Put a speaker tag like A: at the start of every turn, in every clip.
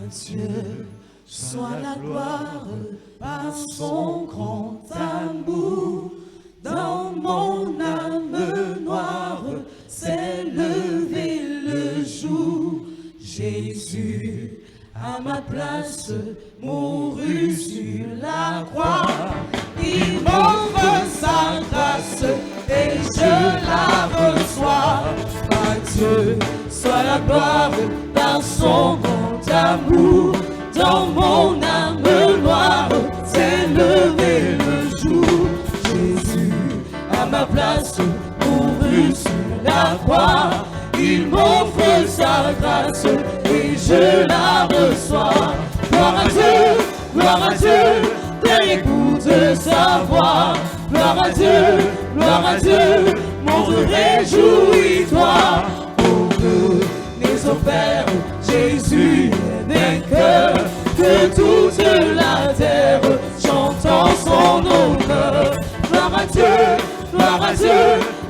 A: Dieu soit la gloire par son grand amour. Dans mon âme noire s'est levé le jour. Jésus, à ma place, mourut sur la croix. Il m'offre sa grâce et je la reçois. À Dieu soit la gloire par son grand amour. Dans mon âme noire s'est levé le jour. Jésus, à ma place, mourut sur la croix. Il m'offre sa grâce et je la reçois. Gloire à Dieu, Père, écoute sa voix. Gloire à Dieu, monde réjouis-toi. Oh, mes opères, Jésus est vainqueur. Que toute la terre chante en son honneur. Gloire à Dieu,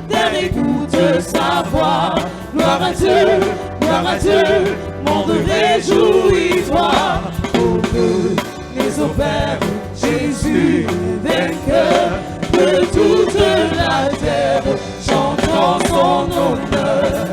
A: Terre écoute sa voix. Gloire à Dieu, monde réjouis-toi. Oh, que les opères, Jésus est vainqueur. Que toute la terre chante en son honneur.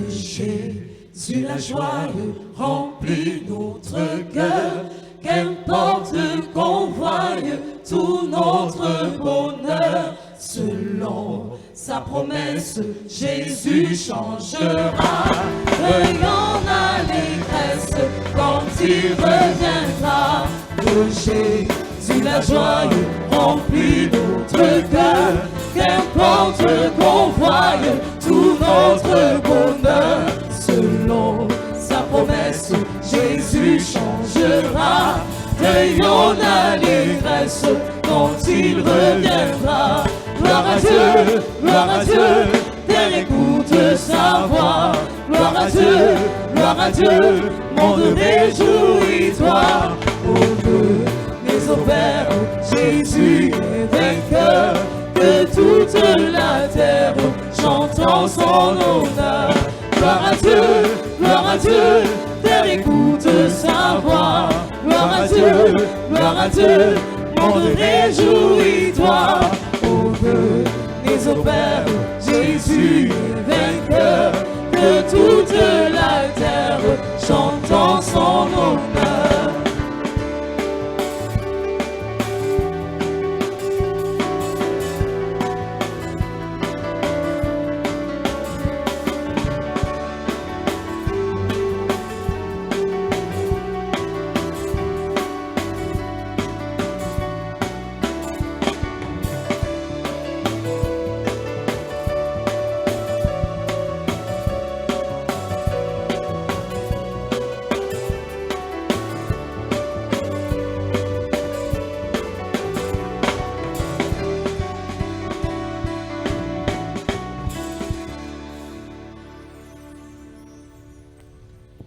A: Jésus, la joie remplit notre cœur. Qu'importe qu'on voie tout notre bonheur. Selon sa promesse, Jésus changera. Veillant l'allégresse quand il reviendra. De Jésus, la joie remplit notre cœur. Qu'importe qu'on voie tout notre bonheur. Selon sa promesse, Jésus changera. Veillons l'allégresse quand il reviendra. Gloire à Dieu, Terre écoute sa voix. Gloire à Dieu, monde réjouis-toi. Oh, que les opères, Jésus est vainqueur. Que toute la terre chante en son honneur. Gloire à Dieu, Terre écoute sa voix. Gloire à Dieu, monde réjouis-toi. Oh, que les opères, Jésus est vainqueur. Que toute la terre chante en son honneur.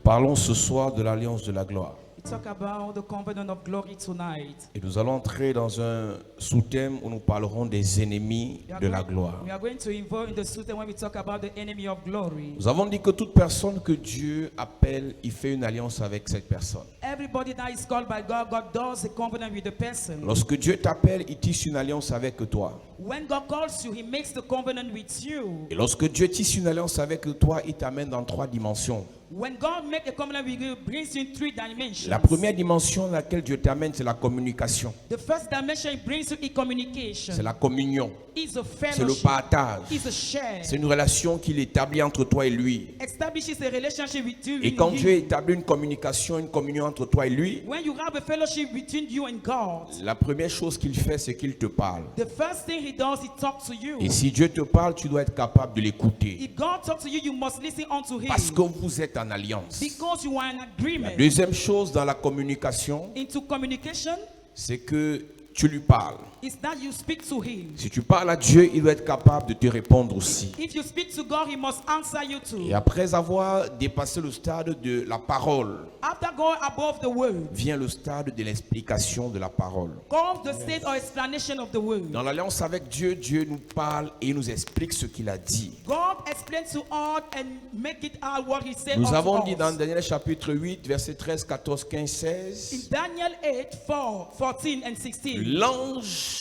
B: Parlons ce soir de l'alliance de la gloire.
C: Talk about the covenant of glory tonight.
B: Et nous allons entrer dans un sous-thème où nous parlerons des ennemis de la gloire.
C: We are going to involve in the sutta when we talk about the enemy of glory.
B: Nous avons dit que toute personne que Dieu appelle, il fait une alliance avec cette personne.
C: Everybody that is called by God, God does a covenant with the person.
B: Lorsque Dieu t'appelle, il tisse une alliance avec toi.
C: When God calls you, He makes the covenant with you.
B: Et lorsque Dieu tisse une alliance avec toi, il t'amène dans 3 dimensions.
C: When God makes a covenant with you, brings you in 3 dimensions.
B: La première dimension dans laquelle Dieu t'amène, c'est la communication.
C: The first dimension it brings you in communication.
B: C'est la communion.
C: It's a
B: C'est le
C: fellowship.
B: partage.
C: It's a share.
B: C'est une relation qu'il établit entre toi et lui.
C: Establishes a relationship with you.
B: Et quand Dieu établit une communication, une communion entre entre toi et lui,
C: When you have a fellowship between you and God,
B: la première chose qu'il fait, c'est qu'il te parle.
C: the first thing he does, he talks to you.
B: Et si Dieu te parle, tu dois être capable de l'écouter.
C: If God talks to you, you must listen unto him.
B: Parce que vous êtes en alliance.
C: Because you are in
B: La
C: agreement.
B: deuxième chose dans la communication,
C: Into communication
B: c'est que tu lui parles.
C: is that you speak to him.
B: Si tu parles à Dieu, il doit être capable de te répondre aussi.
C: If you speak to God, he must answer you
B: Et
C: too.
B: après avoir dépassé le stade de la parole,
C: After going above the word,
B: vient le stade de l'explication de la parole.
C: comes the state or explanation of the word.
B: Dans l'alliance avec Dieu, Dieu nous parle et nous explique ce qu'il a dit.
C: God explains to us and make it out what he said
B: Nous
C: unto
B: avons dit
C: us.
B: dans Daniel chapitre 8, versets 13, 14, 15,
C: In
B: 16,
C: Daniel 8, 4, 14 and 16,
B: l'ange,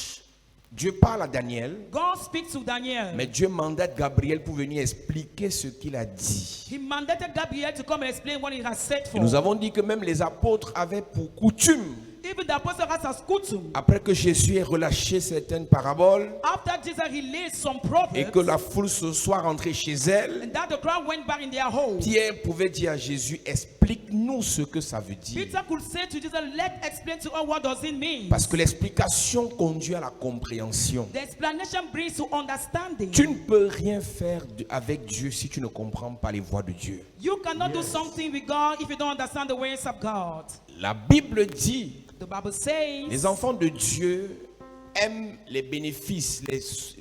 B: Dieu parle à Daniel,
C: God speaks to Daniel.
B: mais Dieu mandate Gabriel pour venir expliquer ce qu'il a dit.
C: He mandated Gabriel to come and explain what he has said
B: Et
C: for.
B: nous avons dit que même les apôtres avaient pour coutume,
C: Even the apostle has a scutum.
B: après que Jésus ait relâché certaines paraboles
C: After Jesus released some
B: et
C: prophets,
B: que la foule se soit rentrée chez elle,
C: and that the crowd went back in their home,
B: Pierre pouvait dire à Jésus, explique-nous ce que ça veut dire.
C: Peter could say to Jesus, let's explain to us what does it mean.
B: Parce que l'explication conduit à la compréhension.
C: The explanation brings to understanding.
B: Tu ne peux rien faire avec Dieu si tu ne comprends pas les voies de Dieu.
C: You cannot do something with God if you don't understand the ways of God.
B: La Bible dit,
C: The Bible says,
B: les enfants de Dieu aiment les bénéfices,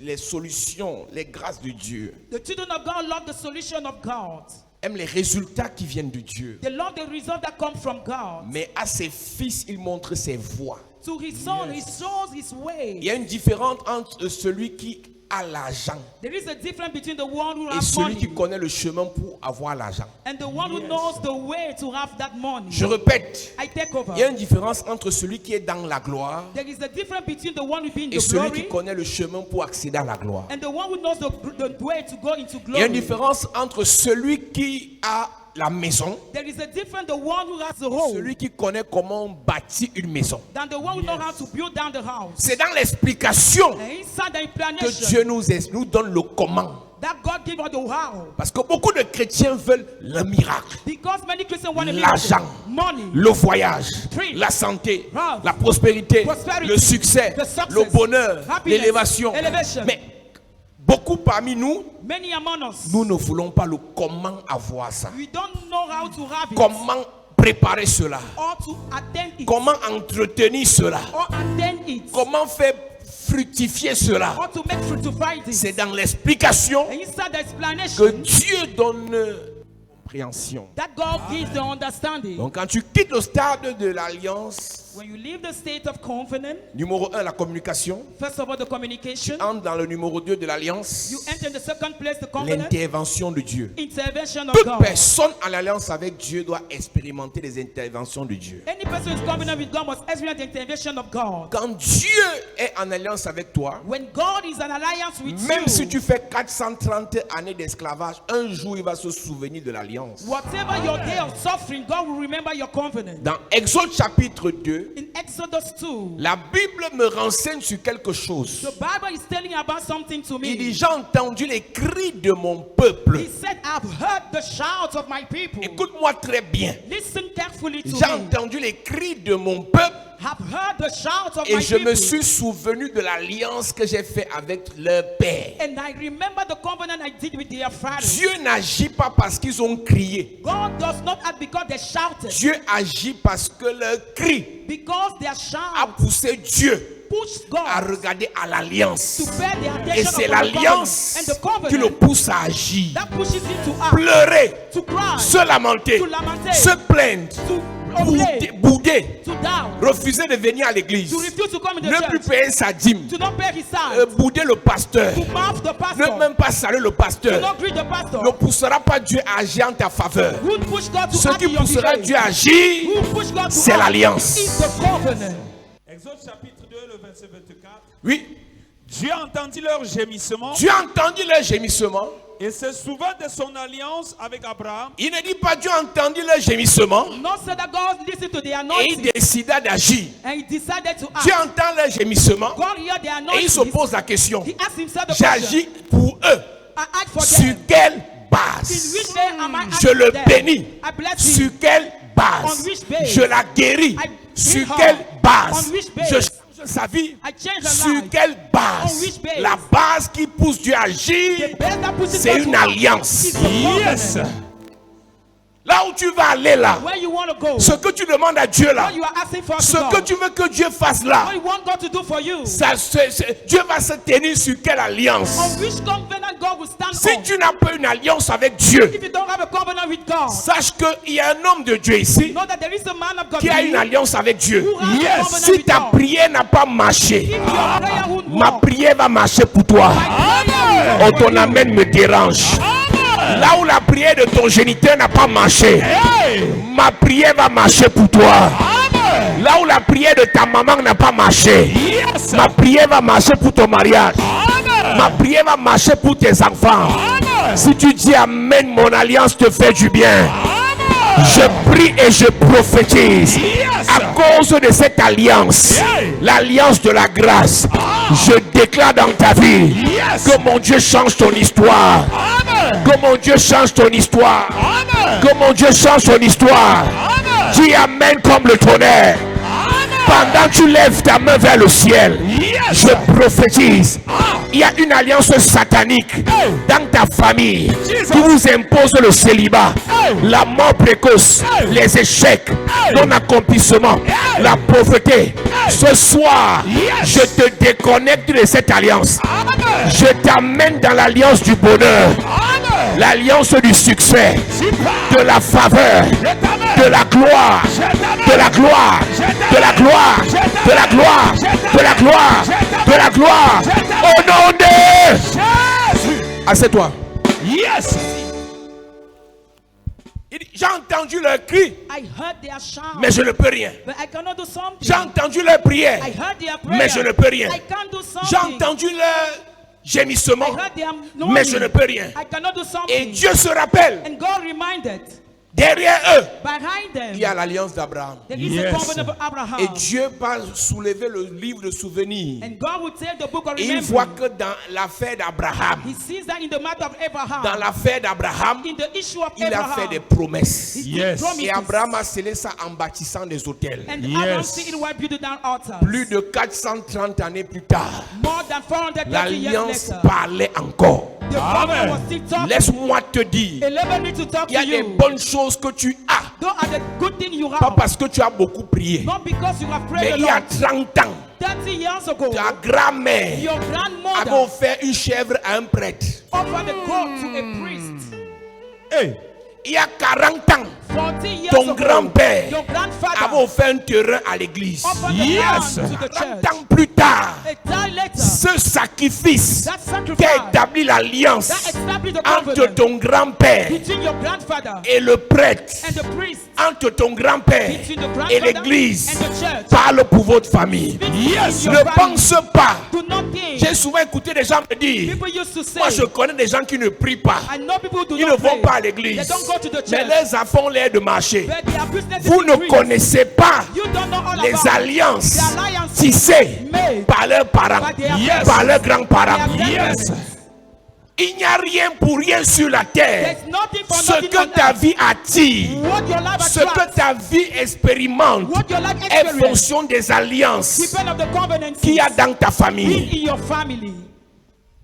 B: les solutions, les grâces de Dieu,
C: the children of God love the solution of God.
B: aiment les résultats qui viennent de Dieu.
C: They love the result that comes from God.
B: Mais à ses fils, il montre ses voies.
C: To his son, he shows his way.
B: Il y a une différence entre celui qui a l'argent
C: There is a difference between the one who
B: et
C: has
B: celui
C: money
B: qui connaît le chemin pour avoir l'argent.
C: and the one who knows the way to have that money.
B: Je répète,
C: I take over.
B: il y a une différence entre celui qui est dans la gloire
C: There is a difference between the one who be in
B: et
C: the
B: celui qui
C: glory
B: connaît le chemin pour accéder à la gloire.
C: and the one who knows the way to go into
B: Il y a une
C: glory.
B: différence entre celui qui a la maison,
C: There is a difference the one who has the home
B: celui qui connaît comment bâtir une maison.
C: than the one who knows how to build down the house.
B: C'est dans l'explication
C: And inside the
B: que
C: explanation
B: Dieu nous donne le comment.
C: that God gave us the how.
B: Parce que beaucoup de chrétiens veulent le miracle,
C: Because many Christians want a
B: l'argent,
C: miracle, money,
B: le voyage,
C: Dream,
B: la santé,
C: health,
B: la prospérité,
C: prosperity,
B: le succès,
C: the success,
B: le bonheur,
C: happiness,
B: l'élévation.
C: elevation.
B: Mais beaucoup parmi nous,
C: many among us,
B: nous ne voulons pas le comment avoir ça.
C: we don't know how to have it
B: Comment préparer cela?
C: or to attain it
B: Comment entretenir cela?
C: or attain it
B: Comment faire fructifier cela?
C: or to make fructify it.
B: C'est dans l'explication
C: And inside the
B: que
C: explanation
B: Dieu donne compréhension.
C: that God gives the understanding.
B: Donc quand tu quittes le stade de l'alliance,
C: When you leave the state of confidence,
B: numéro 1, la communication,
C: first of all the communication,
B: entre dans le numéro 2 de l'alliance,
C: you enter in the second place the confidence,
B: l'intervention de Dieu.
C: intervention of
B: Toute
C: God.
B: personne en alliance avec Dieu doit expérimenter les interventions de Dieu.
C: Any person who is covenant with God must experience the intervention of God.
B: Quand Dieu est en alliance avec toi,
C: When God is in alliance with
B: même
C: you,
B: si tu fais 430 années d'esclavage, un jour il va se souvenir de l'alliance.
C: whatever your day of suffering, God will remember your confidence.
B: Dans Exode chapitre 2,
C: In Exodus 2,
B: la Bible me renseigne sur quelque chose.
C: the Bible is telling about something to
B: Il dit,
C: me.
B: j'ai entendu les cris de mon peuple.
C: He said, I've heard the shouts of my people.
B: Écoute-moi très bien.
C: Listen carefully to
B: J'ai
C: me.
B: entendu les cris de mon peuple
C: Have heard the shouts of
B: et
C: my
B: je me
C: people.
B: suis souvenu de l'alliance que j'ai faite avec leur père.
C: And I remember the covenant I did with their fathers.
B: Dieu n'agit pas parce qu'ils ont crié.
C: God does not act because they shouted.
B: Dieu agit parce que leur cri
C: Because their
B: a
C: shout
B: poussé Dieu
C: pushed
B: à
C: God
B: regarder à l'alliance.
C: to bear the
B: Et
C: attention
B: c'est
C: of the covenant.
B: l'alliance
C: And the
B: qui le
C: covenant
B: pousse à agir.
C: that pushes him to act,
B: Pleurer,
C: to cry,
B: se lamenter,
C: to lament,
B: se plaindre,
C: to obey,
B: bouder,
C: to doubt,
B: refuser de venir à l'église,
C: to refuse to come in the
B: ne plus
C: church,
B: payer sa dîme,
C: to not pay his tithe,
B: bouder le pasteur,
C: to mouth the
B: ne
C: pastor,
B: même pas saluer le
C: to
B: pasteur,
C: not greet the pastor.
B: ne poussera pas Dieu à agir en ta faveur.
C: Who push God to
B: Ce
C: act
B: qui
C: in your
B: poussera
C: behalf?
B: Dieu à agir,
C: Who push God to
B: c'est
C: act
B: l'alliance.
C: is the covenant.
D: Exode chapitre 2, le verset 24.
B: Oui,
D: Dieu entendit leur gémissement
B: Dieu a entendu leur gémissement.
D: et se souvint de son alliance avec Abraham.
B: Il ne dit pas Dieu a entendu leur gémissement
C: Not said that God listened to the
B: et
C: anointing
B: il décida d'agir.
C: and he decided to
B: Dieu
C: act.
B: entend leur gémissement
C: God heard the
B: et il se
C: anointing.
B: pose la question.
C: He asked himself the question.
B: J'agis pour eux.
C: I act for
B: Sur
C: them.
B: quelle
C: In
B: base?
C: which way am I
B: Je
C: acting
B: le
C: for them?
B: bénis.
C: I bless
B: Sur
C: him.
B: quelle base?
C: On which base?
B: Je la guéris.
C: I
B: Sur
C: heal her.
B: quelle base?
C: On which base?
B: Je change sa vie.
C: I change her
B: Sur
C: life.
B: quelle
C: On
B: base?
C: which base?
B: La base qui pousse Dieu à agir,
C: The base that pushes
B: c'est
C: God
B: une
C: to act
B: alliance.
C: is a covenant.
D: Yes.
B: Là où tu vas aller là,
C: Where you want to go,
B: ce que tu demandes à Dieu là,
C: what you are asking for
B: ce
C: to
B: que
C: God,
B: tu veux que Dieu fasse là,
C: what you want God to do for you,
B: Dieu va se tenir sur quelle alliance?
C: on which covenant God will stand
B: Si
C: on.
B: tu n'as pas une alliance avec Dieu,
C: If you don't have a covenant with God,
B: sache qu'il y a un homme de Dieu ici
C: know that there is a man of God
B: qui a une alliance avec Dieu.
C: who has a
D: Yes.
C: covenant
B: Si
C: with
B: ta
C: God.
B: prière n'a pas marché,
C: If your prayer won't
B: ma
C: work,
B: prière va marcher pour toi. Oh, ton amen me dérange. Là où la prière de ton géniteur n'a pas marché, ma prière va marcher pour toi. Là où la prière de ta maman n'a pas marché, ma prière va marcher pour ton mariage. Ma prière va marcher pour tes enfants. Si tu dis amen, mon alliance te fait du bien. Je prie et je prophétise à cause de cette alliance, l'alliance de la grâce. Je déclare dans ta vie que mon Dieu change ton histoire. Que mon Dieu change ton histoire. Que mon Dieu change ton histoire. Dis amen comme le tonnerre. Pendant que tu lèves ta main vers le ciel, je prophétise. Il y a une alliance satanique dans ta famille qui vous impose le célibat, la mort précoce, les échecs, non-accomplissement, la pauvreté. Ce soir, je te déconnecte de cette alliance. Je t'amène dans l'alliance du bonheur, l'alliance du succès, de la faveur, de la gloire, de la gloire, de la gloire, de la gloire, de la gloire, de la gloire. Au nom de Jésus. Assieds-toi.
D: Yes.
B: J'ai entendu leur cri,
C: I heard their shout,
B: mais je ne peux rien.
C: but I cannot do something.
B: J'ai entendu leur prière,
C: I heard their prayer,
B: mais je ne peux rien.
C: I can't do
B: J'ai
C: something.
B: entendu leur gémissement,
C: I heard their
B: mais je ne peux rien.
C: I cannot do something.
B: Et Dieu se rappelle,
C: And God reminded,
B: derrière eux,
C: behind them,
B: il y a l'alliance d'Abraham.
C: there is
D: Yes.
C: a covenant of Abraham.
B: Et Dieu va soulever le livre de souvenirs.
C: And God will take the book of
B: Et il voit
C: remembrance.
B: que dans l'affaire d'Abraham,
C: He sees that in the matter of Abraham,
B: dans l'affaire d'Abraham,
C: in the issue of
B: il a
C: Abraham,
B: fait des promesses.
C: he
D: Yes.
C: did promises.
B: Et Abraham a scellé ça en bâtissant des hôtels.
C: And
D: Yes.
C: Abraham see it while building down altars.
B: Plus de 430 années plus tard,
C: More than 430 years
B: l'alliance
C: later,
B: parlait encore.
C: the covenant was still talking.
B: Laisse-moi te dire,
C: Allow me to talk
B: il y a
C: to
B: des
C: you.
B: bonnes choses que tu as,
C: Those are the good things you
B: pas
C: have.
B: parce que tu as beaucoup prié,
C: Not because you have
B: mais
C: prayed a
B: il y a
C: lot.
B: 30 ans,
C: 30 years ago,
B: ta grand-mère
C: your
B: avait
C: grandmother
B: offert une chèvre à un prêtre.
C: offered a goat to a priest.
D: Hey.
B: Il y a 40 ans,
C: 40 years
B: ton
C: ago,
B: grand-père
C: your
B: avait
C: grandfather
B: offert un terrain à l'église.
C: offered the
D: Yes.
C: land to the
B: 40
C: church.
B: ans plus tard,
C: A time later,
B: ce sacrifice
C: that
B: qui
C: sacrifice
B: a établi l'alliance
C: that established the
B: entre
C: covenant
B: ton grand-père
C: between your grandfather
B: et le prêtre,
C: and the priest,
B: entre ton grand-père
C: between the
B: et
C: grandfather
B: l'église,
C: and the church.
B: parle pour votre famille.
C: Yes.
B: Ne pense pas.
C: Do not think.
B: J'ai souvent écouté des gens me dire,
C: People used to say,
B: moi je connais des gens qui ne prient pas.
C: I know people who do
B: Ils ne
C: not
B: vont
C: pray.
B: pas à
C: They
B: l'église.
C: don't go to the
B: Mais
C: church.
B: leurs enfants ont l'air de marcher.
C: But their business is
B: Vous ne
C: increased.
B: connaissez pas
C: You don't know all
B: les
C: about
B: alliances
C: the alliances
B: tissées
C: made
B: par leurs parents,
C: by their
D: Yes.
B: par leurs grands-parents.
C: their
D: Yes.
C: grandparents.
B: Il n'y a rien pour rien sur la terre.
C: There's nothing for
B: Ce
C: nothing
B: que
C: on
B: ta
C: earth.
B: vie attire,
C: What your life
B: ce que
C: attracts,
B: ta vie expérimente,
C: what your life
B: est
C: experience,
B: fonction des alliances
C: depend on the covenants
B: qu'il y a dans ta famille.
C: in your family.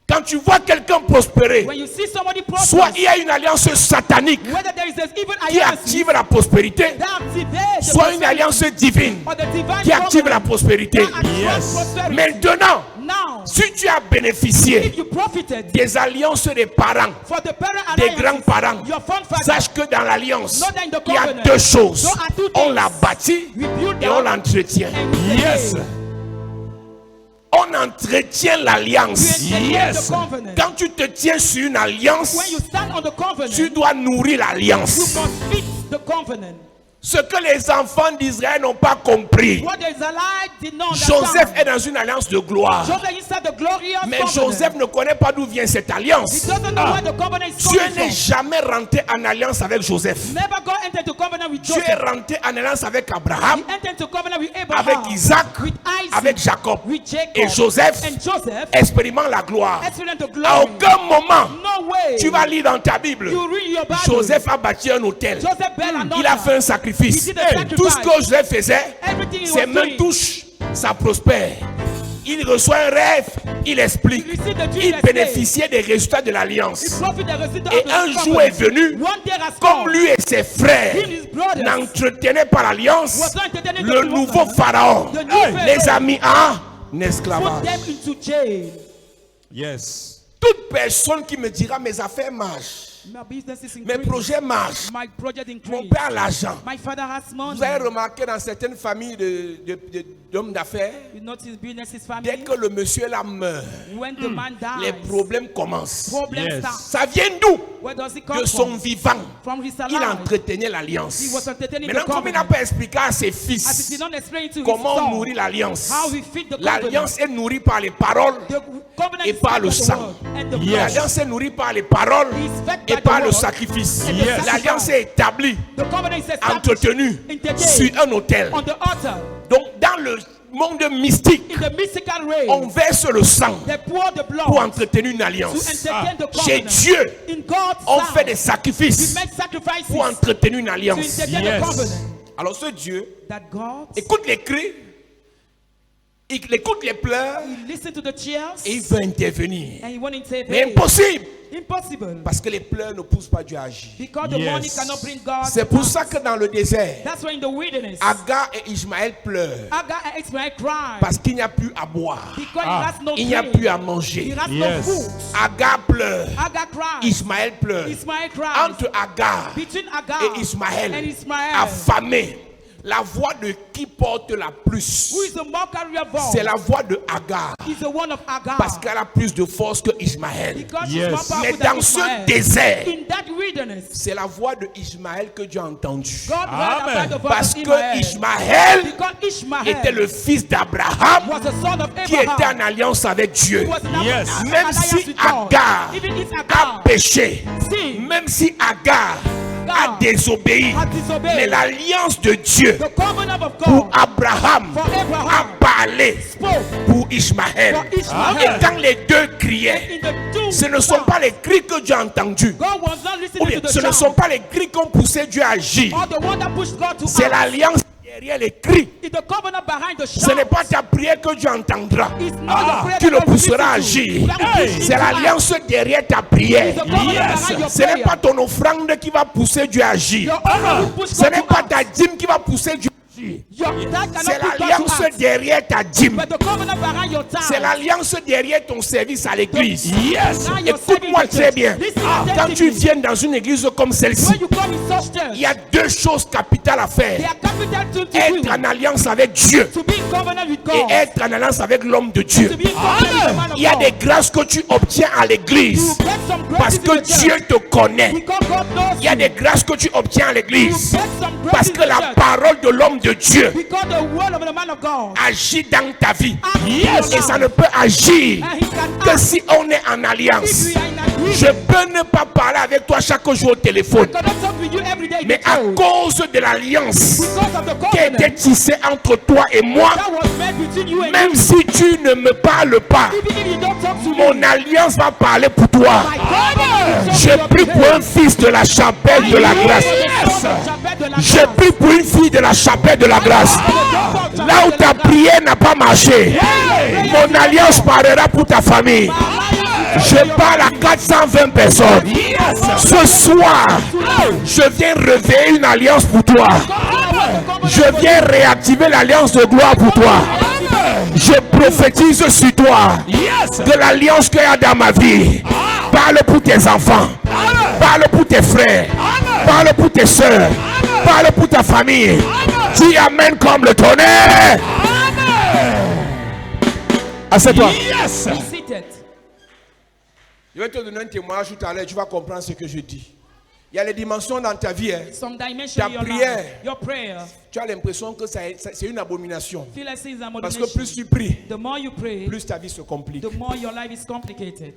B: Quand tu vois quelqu'un prospérer,
C: When you see somebody
B: soit
C: prosper,
B: il y a une alliance satanique
C: whether there is an evil
B: qui
C: alliance
B: active la prospérité,
C: that activates the
B: soit une
C: prosperity,
B: alliance divine
C: or the divine
B: qui active la
C: covenant
B: prospérité.
C: that attracts
D: Yes.
C: prosperity.
B: Maintenant,
C: Now,
B: si tu as bénéficié
C: if you profited
B: des alliances des parents,
C: for the parent
B: des
C: alliances,
B: grands-parents,
C: your forefathers,
B: sache que dans l'alliance,
C: Know that in the
B: il y a
C: covenant,
B: deux choses.
C: there are two
B: On
C: things.
B: la bâtit
C: we build
B: et on
C: down
B: l'entretient.
C: and we
D: Yes.
C: maintain.
B: On entretient l'alliance.
C: We maintain
D: Yes.
C: the covenant.
B: Quand tu te tiens sur une
C: When
B: alliance,
C: you stand on the covenant,
B: tu dois nourrir
C: you
B: l'alliance.
C: must fit the covenant.
B: Ce que les enfants d'Israël n'ont pas compris.
C: What the Israelites did not understand.
B: Joseph est dans une alliance de gloire.
C: Joseph inside the glorious
B: Mais
C: covenant.
B: Joseph ne connaît pas d'où vient cette
C: He
B: alliance.
C: doesn't know where the covenant is
B: Dieu
C: coming
B: n'est
C: from.
B: jamais rentré en alliance avec Joseph.
C: Never got entered into covenant with
B: Dieu est
C: Joseph.
B: rentré en alliance avec Abraham,
C: He entered into covenant with Abraham,
B: avec Isaac,
C: with Isaac,
B: avec Jacob.
C: with Jacob,
B: Et Joseph
C: and Joseph
B: expérimente la gloire.
C: experienced the
B: À
C: glory.
B: aucun moment,
C: No way.
B: tu vas lire dans ta Bible,
C: You read your Bible.
B: Joseph a bâti un hôtel.
C: Joseph built an
B: Il a
C: altar.
B: fait un sacrifice.
C: He did a
B: Tout ce
C: sacrifice.
B: que Joseph faisait,
C: Everything he
B: ses
C: was
B: mains
C: doing.
B: touchent, ça prospère. Il reçoit un rêve, il explique.
C: He received the dream,
B: Il
C: he
B: bénéficiait des résultats de
C: He
B: l'alliance.
C: profited the result
B: Et
C: of the
B: un
C: covenant.
B: jour est venu,
C: One day has
B: comme
C: come.
B: lui et ses frères
C: He and his brothers
B: n'entretenaient pas l'alliance,
C: was not entertaining
B: le
C: the
B: nouveau
C: covenant.
B: pharaon
C: The new Pharaoh
B: les a mis en
C: put
B: esclavage.
C: them into jail.
D: Yes.
B: Toute personne qui me dira mes affaires marchent,
C: My business is
B: mes
C: increased.
B: projets marchent,
C: My project
B: mon
C: increased.
B: père a l'argent.
C: My father has money.
B: Vous avez remarqué dans certaines familles d'hommes d'affaires,
C: You notice business is
B: dès
C: family.
B: que le monsieur là meurt,
C: When the man
B: les
C: dies,
B: problèmes commencent.
C: problems
D: Yes.
C: start.
B: Ça vient d'où?
C: Where does it come
B: De son
C: from?
B: vivant.
C: From his
B: Il
C: alive.
B: entretenait l'alliance.
C: He was entertaining
B: Maintenant,
C: the
B: comme il n'a
C: covenant.
B: pas expliqué à ses
C: As he
B: fils
C: did not explain to his
B: comment on
C: son
B: nourrit l'alliance,
C: how we feed the
B: l'alliance
C: covenant.
B: est nourrie par les paroles
C: The covenant
B: et
C: is
B: par
C: fed
B: le
C: by the
B: sang.
C: word and the
D: Yes.
C: blood.
B: L'alliance est nourrie par les paroles
C: He's fed by
B: et
C: the
B: par le
C: word
B: sacrifice.
C: and the
D: Yes.
B: L'alliance est établie,
C: The covenant is established
B: entretenue
C: in the
B: sur
C: day
B: un autel.
C: on the altar.
B: Donc, dans le monde mystique,
C: In the mystical way,
B: on verse le sang
C: they pour the blood
B: pour entretenir une
C: to
B: alliance.
C: entertain the
B: Chez
C: covenant.
B: Dieu,
C: In God's
B: on
C: sight,
B: fait des
C: we
B: sacrifices
C: make sacrifices
B: pour entretenir une
C: to
B: alliance.
C: entertain
D: Yes.
C: the covenant.
B: Alors, ce Dieu
C: That God,
B: écoute les cris, il écoute les pleurs
C: he listened to the cheers
B: et il veut intervenir.
C: and he went and said,
B: Mais
C: hey,
B: impossible,
C: impossible.
B: parce que les pleurs ne poussent pas Dieu à agir.
C: Because the
D: Yes.
C: money cannot bring God.
B: C'est pour ça que dans le désert,
C: That's why in the wilderness,
B: Agar et Ismaël pleurent
C: Agar and Ishmael cried
B: parce qu'il n'y a plus à boire,
C: because he has no
B: il n'y a
C: drink.
B: plus à
C: He
B: manger.
C: has
D: Yes.
C: no food.
B: Agar pleure,
C: Agar cried.
B: Ismaël pleure.
C: Ismael cried.
B: Entre Agar
C: Between Agar
B: et Ismaël,
C: and Ismael,
B: affamé, la voix de qui porte la plus,
C: who is the more carrier voice,
B: c'est la voix de Agar,
C: is the one of Agar.
B: parce qu'elle a plus de force que Ismaël.
C: Because she's
D: Yes.
C: more powerful
B: Mais
C: than
B: dans ce
C: Ishmael.
B: désert,
C: In that wilderness,
B: c'est la voix de Ismaël que Dieu a entendue.
C: God heard
D: Amen.
C: about the voice
B: Parce
C: of
B: que
C: Ishmael.
B: Ismaël
C: Because Ishmael
B: était le fils d'Abraham
C: was the son of
B: qui était
C: Abraham.
B: en alliance avec Dieu.
C: He was in
D: Yes.
C: an
B: Même
C: alliance
B: si
C: with God.
B: Agar
C: Even if
B: a
C: Agar
B: péché,
C: sin,
B: même si Agar a
C: God
B: désobéi,
C: has disobeyed,
B: mais l'alliance de Dieu
C: the covenant of
B: pour
C: God
B: Abraham
C: for
B: a
C: Abraham
B: parlé
C: spoke
B: pour Ismaël.
C: for Ishmael.
B: Et quand les deux criaient,
C: In the two
B: ce ne sont pas les cris que Dieu a entendus,
C: God was not
B: ou
C: listening
B: bien
C: to the
B: ce ne
C: shout
B: sont pas les cris qui ont poussé Dieu à agir.
C: or the one that pushed God to
B: C'est
C: act.
B: l'alliance derrière les cris.
C: It's the covenant behind the
B: Ce n'est
C: shout.
B: pas ta prière que Dieu entendra
C: It's not your prayer
B: qui
C: that
B: le
C: God will
B: poussera à
C: listen to.
B: agir.
C: That will push him
B: C'est
C: to act.
B: l'alliance derrière ta prière.
C: It's the covenant
D: Yes.
C: behind your
B: Ce n'est
C: prayer.
B: pas ton offrande qui va pousser Dieu à agir.
C: Your honor will push
B: Ce
C: God
B: n'est
C: to
B: pas
C: act.
B: ta dîme qui va pousser Dieu à agir.
C: Your tithe
B: C'est
C: cannot push God to
B: l'alliance
C: act.
B: derrière ta dîme.
C: But the covenant behind your tithe.
B: C'est l'alliance derrière ton service à l'église.
D: Yes.
C: Now you're
B: Écoute-moi
C: serving the
B: très
C: church.
B: bien.
C: Listen
B: Quand tu
C: attentively.
B: viens dans une église comme
C: When
B: celle-ci,
C: you come in such church,
B: il y a deux choses capitales à
C: they
B: faire.
C: are capital to do.
B: Être en alliance avec Dieu
C: To be in covenant with
B: et
C: God.
B: être en alliance avec l'homme de Dieu.
C: To be in covenant with the man of
B: Il y a
C: God.
B: des grâces que tu obtiens à
C: You
B: l'église
C: get some
B: parce
C: graces in
B: que
C: the church.
B: Dieu te connaît.
C: Because God knows
B: Il y a
C: you.
B: des grâces que tu obtiens à
C: You
B: l'église
C: get some graces
B: parce
C: in
B: que
C: the
B: la
C: church.
B: parole de l'homme de Dieu
C: Because the word of the man of God.
B: agit dans ta vie.
C: acts in
D: Yes.
C: your
B: Et ça
C: life.
B: ne peut agir
C: And he can
B: que
C: act.
B: si on est en
C: If
B: alliance.
C: we are in agreement.
B: Je peux ne pas parler avec toi chaque jour au téléphone,
C: I cannot talk with you every day.
B: mais à cause de l'alliance
C: Because of the
B: qui a été
C: covenant
B: tissée entre toi et moi,
C: that was made between you and
B: même
C: me.
B: si tu ne me parles pas,
C: Even if you don't talk to
B: mon
C: me,
B: alliance va parler pour toi.
C: my covenant
B: Je prie pour un fils de la chapelle de la grâce. Je prie pour une fille de la chapelle de la grâce. Là où ta prière n'a pas marché, mon alliance parlera pour ta famille. Je parle à 420 personnes. Ce soir, je viens réveiller une alliance pour toi. Je viens réactiver l'alliance de gloire pour toi. Je prophétise sur toi de l'alliance qu'il y a dans ma vie. Parle pour tes enfants. Parle pour tes frères. Parle pour tes soeurs. Parle pour ta famille. Dis amen comme le tonnerre. Assieds-toi.
D: Yes.
C: Be seated.
B: Je vais te donner un témoignage tout à l'heure. Tu vas comprendre ce que je dis. Il y a les dimensions dans ta vie.
C: Some dimension
B: Ta
C: in your
B: prière.
C: life. Your prayer.
B: Tu as l'impression que c'est une abomination.
C: Feel like it's an
B: Parce que
C: abomination.
B: plus tu pries,
C: The more you pray,
B: plus ta vie se complique.
C: the more your life is complicated.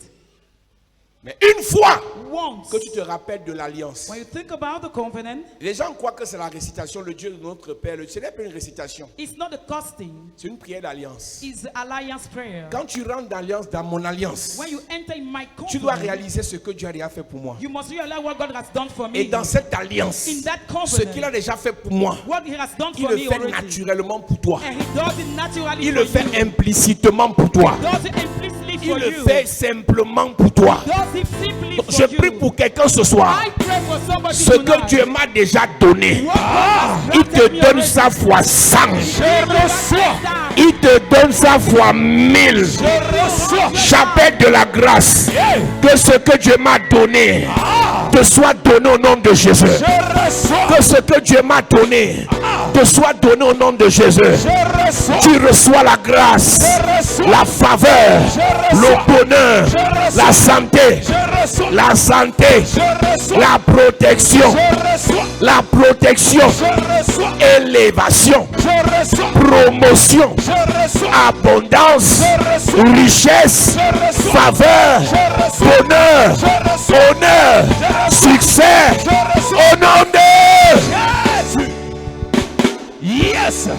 B: Mais une fois
C: Once,
B: que tu te rappelles de l'alliance,
C: when you think about the covenant,
B: les gens croient que c'est la récitation, le Dieu de notre Père. Ce n'est pas une récitation,
C: it's not the costing,
B: c'est une prière d'alliance.
C: it's the alliance prayer.
B: Quand tu rentres dans l'alliance, dans mon alliance,
C: When you enter in my
B: tu dois
C: covenant,
B: réaliser ce que Dieu a déjà fait pour moi.
C: you must realize what God has done for me.
B: Et dans cette alliance,
C: In that
B: ce
C: covenant,
B: qu'il a déjà fait pour moi,
C: what He has done
B: il
C: for
B: le
C: me
B: fait
C: already,
B: naturellement pour toi.
C: and He does it naturally
B: Il
C: for
B: le fait
C: you.
B: implicitement pour toi.
C: Does it implicitly
B: Il
C: for
B: le
C: you.
B: fait simplement pour toi.
C: Does it simply for
B: Je prie
C: you.
B: pour quelqu'un ce soir.
C: I pray for somebody
B: Ce que
C: tonight.
B: Dieu m'a déjà donné,
C: What God has
B: il te
C: granted me
B: donne
C: already.
B: ça fois 100.
C: Je
B: Il te donne ça fois 1000. J'appelle de la grâce. Que ce que Dieu m'a donné te soit donné au nom de Jésus. Que ce que Dieu m'a donné te soit donné au nom de Jésus. Tu reçois la grâce, la faveur, le bonheur, la santé, la protection, élévation, promotion, abondance, richesse, faveur, bonheur, honneur, succès, au nom de Yes.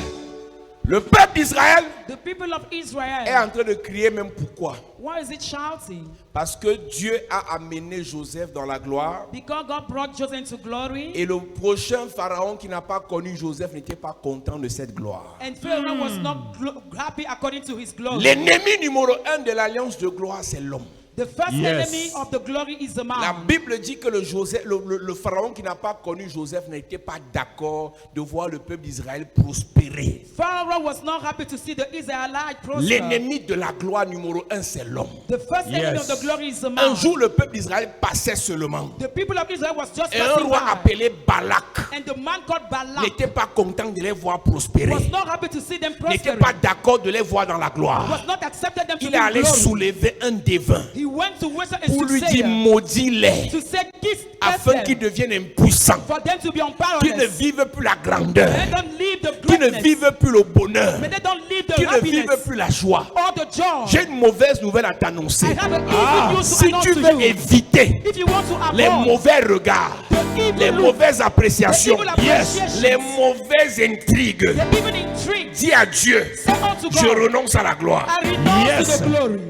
B: Le peuple d'Israël
C: The people of
B: est
C: Israel,
B: en train de crier même pourquoi?
C: why is it shouting?
B: Parce que Dieu a amené Joseph dans la gloire.
C: Because God brought Joseph into glory,
B: Et le prochain pharaon qui n'a pas connu Joseph n'était pas content de cette gloire.
C: and Pharaoh was not happy according to his glory.
B: L'ennemi numéro 1 de l'alliance de gloire, c'est l'homme.
C: The first
D: Yes.
C: enemy of the glory is the
B: La
C: man.
B: Bible dit que le pharaon qui n'a pas connu Joseph n'était pas d'accord de voir le peuple d'Israël prospérer.
C: Pharaoh was not happy to see the Israelites prosper.
B: L'ennemi de la gloire numéro 1, c'est l'homme.
C: The first enemy
D: Yes.
C: of the glory is the
B: Un
C: man.
B: jour, le peuple d'Israël passait seulement.
C: The people of Israel was just
B: Et un
C: passing
B: roi
C: by,
B: appelé Balak
C: and the man called Balak
B: n'était pas content de les voir prospérer.
C: was not happy to see them
B: N'était
C: prosper.
B: pas d'accord de les voir dans la gloire.
C: Was not accepted them to
B: Il
C: be
B: est allé
C: glory.
B: soulever un devin
C: He went to Western
B: pour lui dire
C: Successor
B: maudis-les
C: to say kiss
B: afin
C: them,
B: qu'ils deviennent impuissants,
C: for them to be
B: qu'ils ne
C: powerless.
B: vivent plus la grandeur,
C: They don't live the
B: qu'ils ne
C: greatness,
B: vivent plus le bonheur,
C: but they don't live the
B: qu'ils ne vivent
C: happiness
B: plus la joie.
C: or the joy.
B: J'ai une mauvaise nouvelle à
C: I
B: t'annoncer.
C: have an evil news to
B: Si
C: announce
B: tu
C: to
B: veux
C: you.
B: éviter
C: If you want to
B: les
C: avoid
B: mauvais regards,
C: the evil
B: les
C: look,
B: mauvaises appréciations,
C: the evil appreciations,
B: les mauvaises intrigues,
C: the evil intrigue,
B: dis à Dieu,
C: say unto
B: je
C: God,
B: renonce à la gloire.
C: I renounce
D: Yes.
C: to the glory.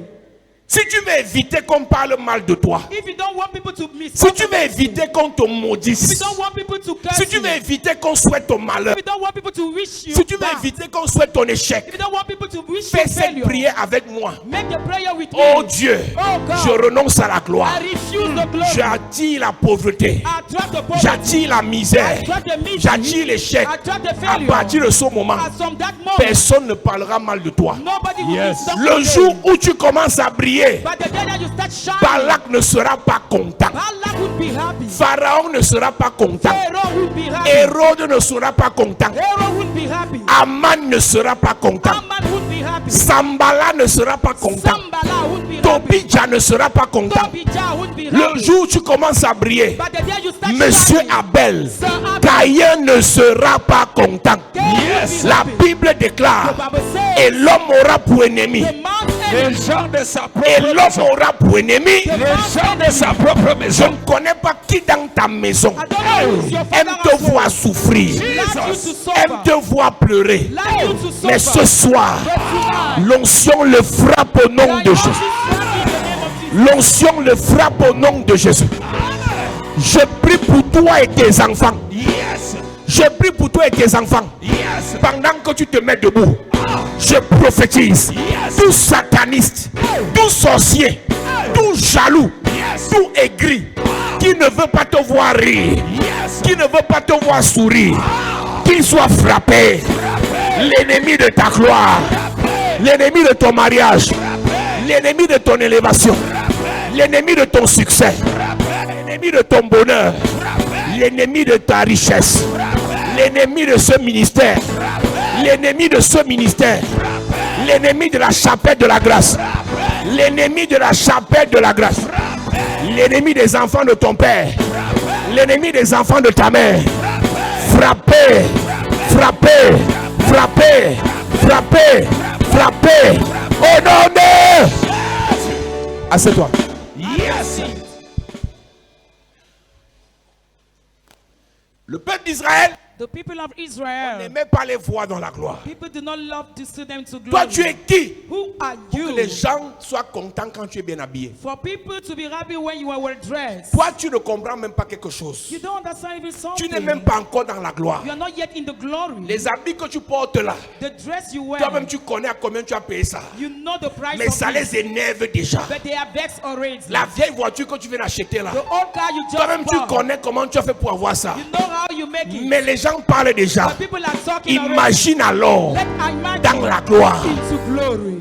B: Si tu veux éviter qu'on parle mal de toi,
C: If you don't want people to
B: si tu veux
C: misrepresent you,
B: éviter qu'on te
C: if you
B: maudisse,
C: don't want people to curse
B: si tu
C: you,
B: veux éviter qu'on souhaite ton malheur,
C: if you don't want people to wish you
B: si tu veux
C: bad,
B: éviter qu'on souhaite ton échec,
C: if you don't want people to wish
B: fais
C: you
B: cette
C: failure,
B: prière avec moi.
C: make the prayer with
B: Oh
C: me.
B: Dieu,
C: Oh God,
B: je renonce à la gloire.
C: I refuse the glory.
B: J'attire la pauvreté.
C: I attract the poverty.
B: J'attire la misère.
C: I attract the misery.
B: J'attire l'échec.
C: I attract the
B: À
C: failure.
B: partir de ce moment,
C: As from that moment,
B: personne ne parlera mal de toi.
C: nobody will
D: Yes.
C: stop
B: Le
C: again.
B: jour où tu commences à briller,
C: But the day that you start shining,
B: Balak ne sera pas content.
C: Balak would be happy.
B: Pharaon ne sera pas content.
C: Pharaoh would be happy.
B: Hérode ne sera pas content.
C: Pharaoh would be happy.
B: Aman ne sera pas content.
C: Haman would be happy.
B: Sambala ne sera pas content.
C: Sambala would be happy.
B: Tobija ne sera pas content.
C: Tobijah would be
B: Le
C: happy.
B: jour où tu commences à briller,
C: But the day you start
B: Monsieur
C: shining,
B: Abel,
C: Sir Abel,
B: Caïn ne sera pas content.
C: Yes.
B: La Bible
C: the
B: déclare,
C: Bible says,
B: et l'homme aura pour ennemi,
C: the man's
D: Les
C: enemy,
D: gens de sa
B: et
D: propre
B: l'homme
D: maison.
B: aura pour ennemi.
C: the
D: Les
C: man's
D: gens de
C: enemy.
D: sa propre
B: Je
D: maison.
B: ne connais pas qui dans ta maison
C: I don't know who's your
B: aime
C: father
B: te
C: household.
B: voir souffrir,
C: Like you to
B: aime
C: suffer.
B: te voir pleurer.
C: Like you to
B: Mais
C: suffer.
B: ce soir,
C: But tonight,
B: l'onction le frappe au nom de Jésus. L'onction le frappe au nom de Jésus. Je prie pour toi et tes enfants.
D: Yes.
B: Je prie pour toi et tes enfants.
D: Yes.
B: Pendant que tu te mets debout, je prophétise. Tout sataniste, tout sorcier, tout jaloux, tout aigri, qui ne veut pas te voir rire, qui ne veut pas te voir sourire, qu'il soit frappé. L'ennemi de ta gloire, l'ennemi de ton mariage, l'ennemi de ton élévation, l'ennemi de ton succès, l'ennemi de ton bonheur, l'ennemi de ta richesse, l'ennemi de ce ministère, l'ennemi de ce ministère, l'ennemi de la chapelle de la grâce, l'ennemi de la chapelle de la grâce, l'ennemi des enfants de ton père, l'ennemi des enfants de ta mère. Frappez, frappez, frappez, frappez, frappez. Au nom de... Assieds-toi.
D: Yes.
C: seat.
B: Le peuple d'Israël
C: The people of Israel,
B: n'aimait pas les voir dans la gloire.
C: people do not love to see them to
B: Toi,
C: glory.
B: tu es qui
C: Who are
B: pour que les
C: you?
B: gens soient contents quand tu es bien habillé?
C: For people to be happy when you are well dressed.
B: Toi, tu ne comprends même pas quelque chose.
C: You don't understand even
B: Tu n'es
C: something.
B: même pas encore dans la gloire.
C: You are not yet in the glory.
B: Les habits que tu portes là,
C: The dress you wear,
B: toi-même tu connais à combien tu as payé ça.
C: you know the price
B: Mais
C: of
B: ça
C: it,
B: les énerve déjà.
C: but they are vexed already.
B: La vieille voiture que tu viens d'acheter là,
C: The old car you just
B: toi-même tu
C: bought,
B: connais comment tu as fait pour avoir ça.
C: you know how you make it.
B: Mais les gens parlent déjà.
C: But people are talking already.
B: Imagine alors
C: Let
B: dans
C: imagine
B: la gloire.
C: into glory.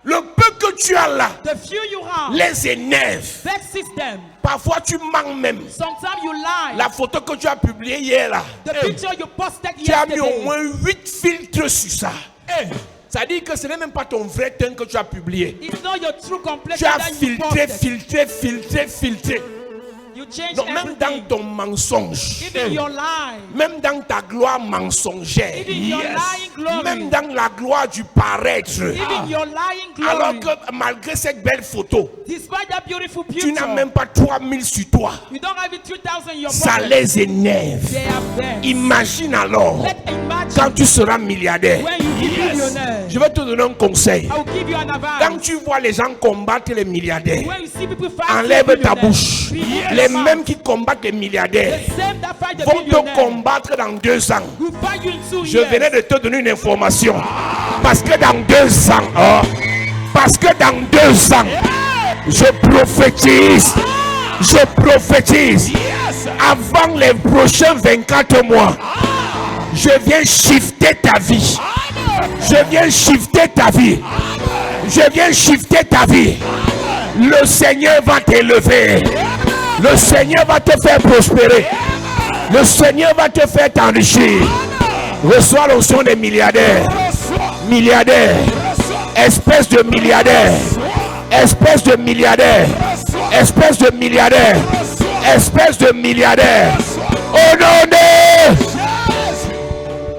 B: Le peu que tu as là
C: The few you have,
B: les énerve.
C: vex system.
B: Parfois tu manques même.
C: Sometimes you lie.
B: La photo que tu as publiée hier là,
C: The picture you posted
B: tu as mis au
C: yesterday,
B: moins 8 filtres sur ça. Ça dit que ce n'est même pas ton vrai teint que tu as publié.
C: it's not your true
B: Tu
C: complexion
B: as
C: that you
B: filtré,
C: posted.
B: filtré.
C: You change
B: Donc même dans
C: everything.
B: ton mensonge,
C: Even your lie.
B: même dans ta gloire mensongère,
C: Even your lying glory.
B: même dans la gloire du paraître,
C: Even your lying glory.
B: alors que malgré cette belle photo,
C: Despite that beautiful
B: tu
C: picture,
B: n'as même pas 3000 sur toi.
C: you don't have it 2,000 in your
B: Ça
C: pocket.
B: les énerve.
C: They are vexed.
B: Imagine alors
C: Let imagine
B: quand tu seras milliardaire.
C: when you be millionaire.
B: Je vais te donner un conseil.
C: I will give you an
B: Quand
C: advice.
B: tu vois les gens combattre les milliardaires,
C: When you see people fight
B: enlève ta
C: millionaires,
B: bouche.
C: remove
B: Les
C: your mouth.
B: mêmes qui combattent les milliardaires
C: The same that fight the
B: vont te
C: millionaire
B: combattre dans 2 ans.
C: will fight you in 2
B: Je
C: years.
B: venais de te donner une information. Parce que dans 2 ans, je prophétise, avant les prochains 24 mois, je viens shifter ta vie. Je viens shifter ta vie. Le Seigneur va t'élever. Le Seigneur va te faire prospérer. Le Seigneur va te faire t'enrichir. Reçois l'onction des milliardaires. Milliardaires. Espèce de milliardaire. Espèce de milliardaire. Espèce de milliardaire. Espèce de milliardaire. Au nom de...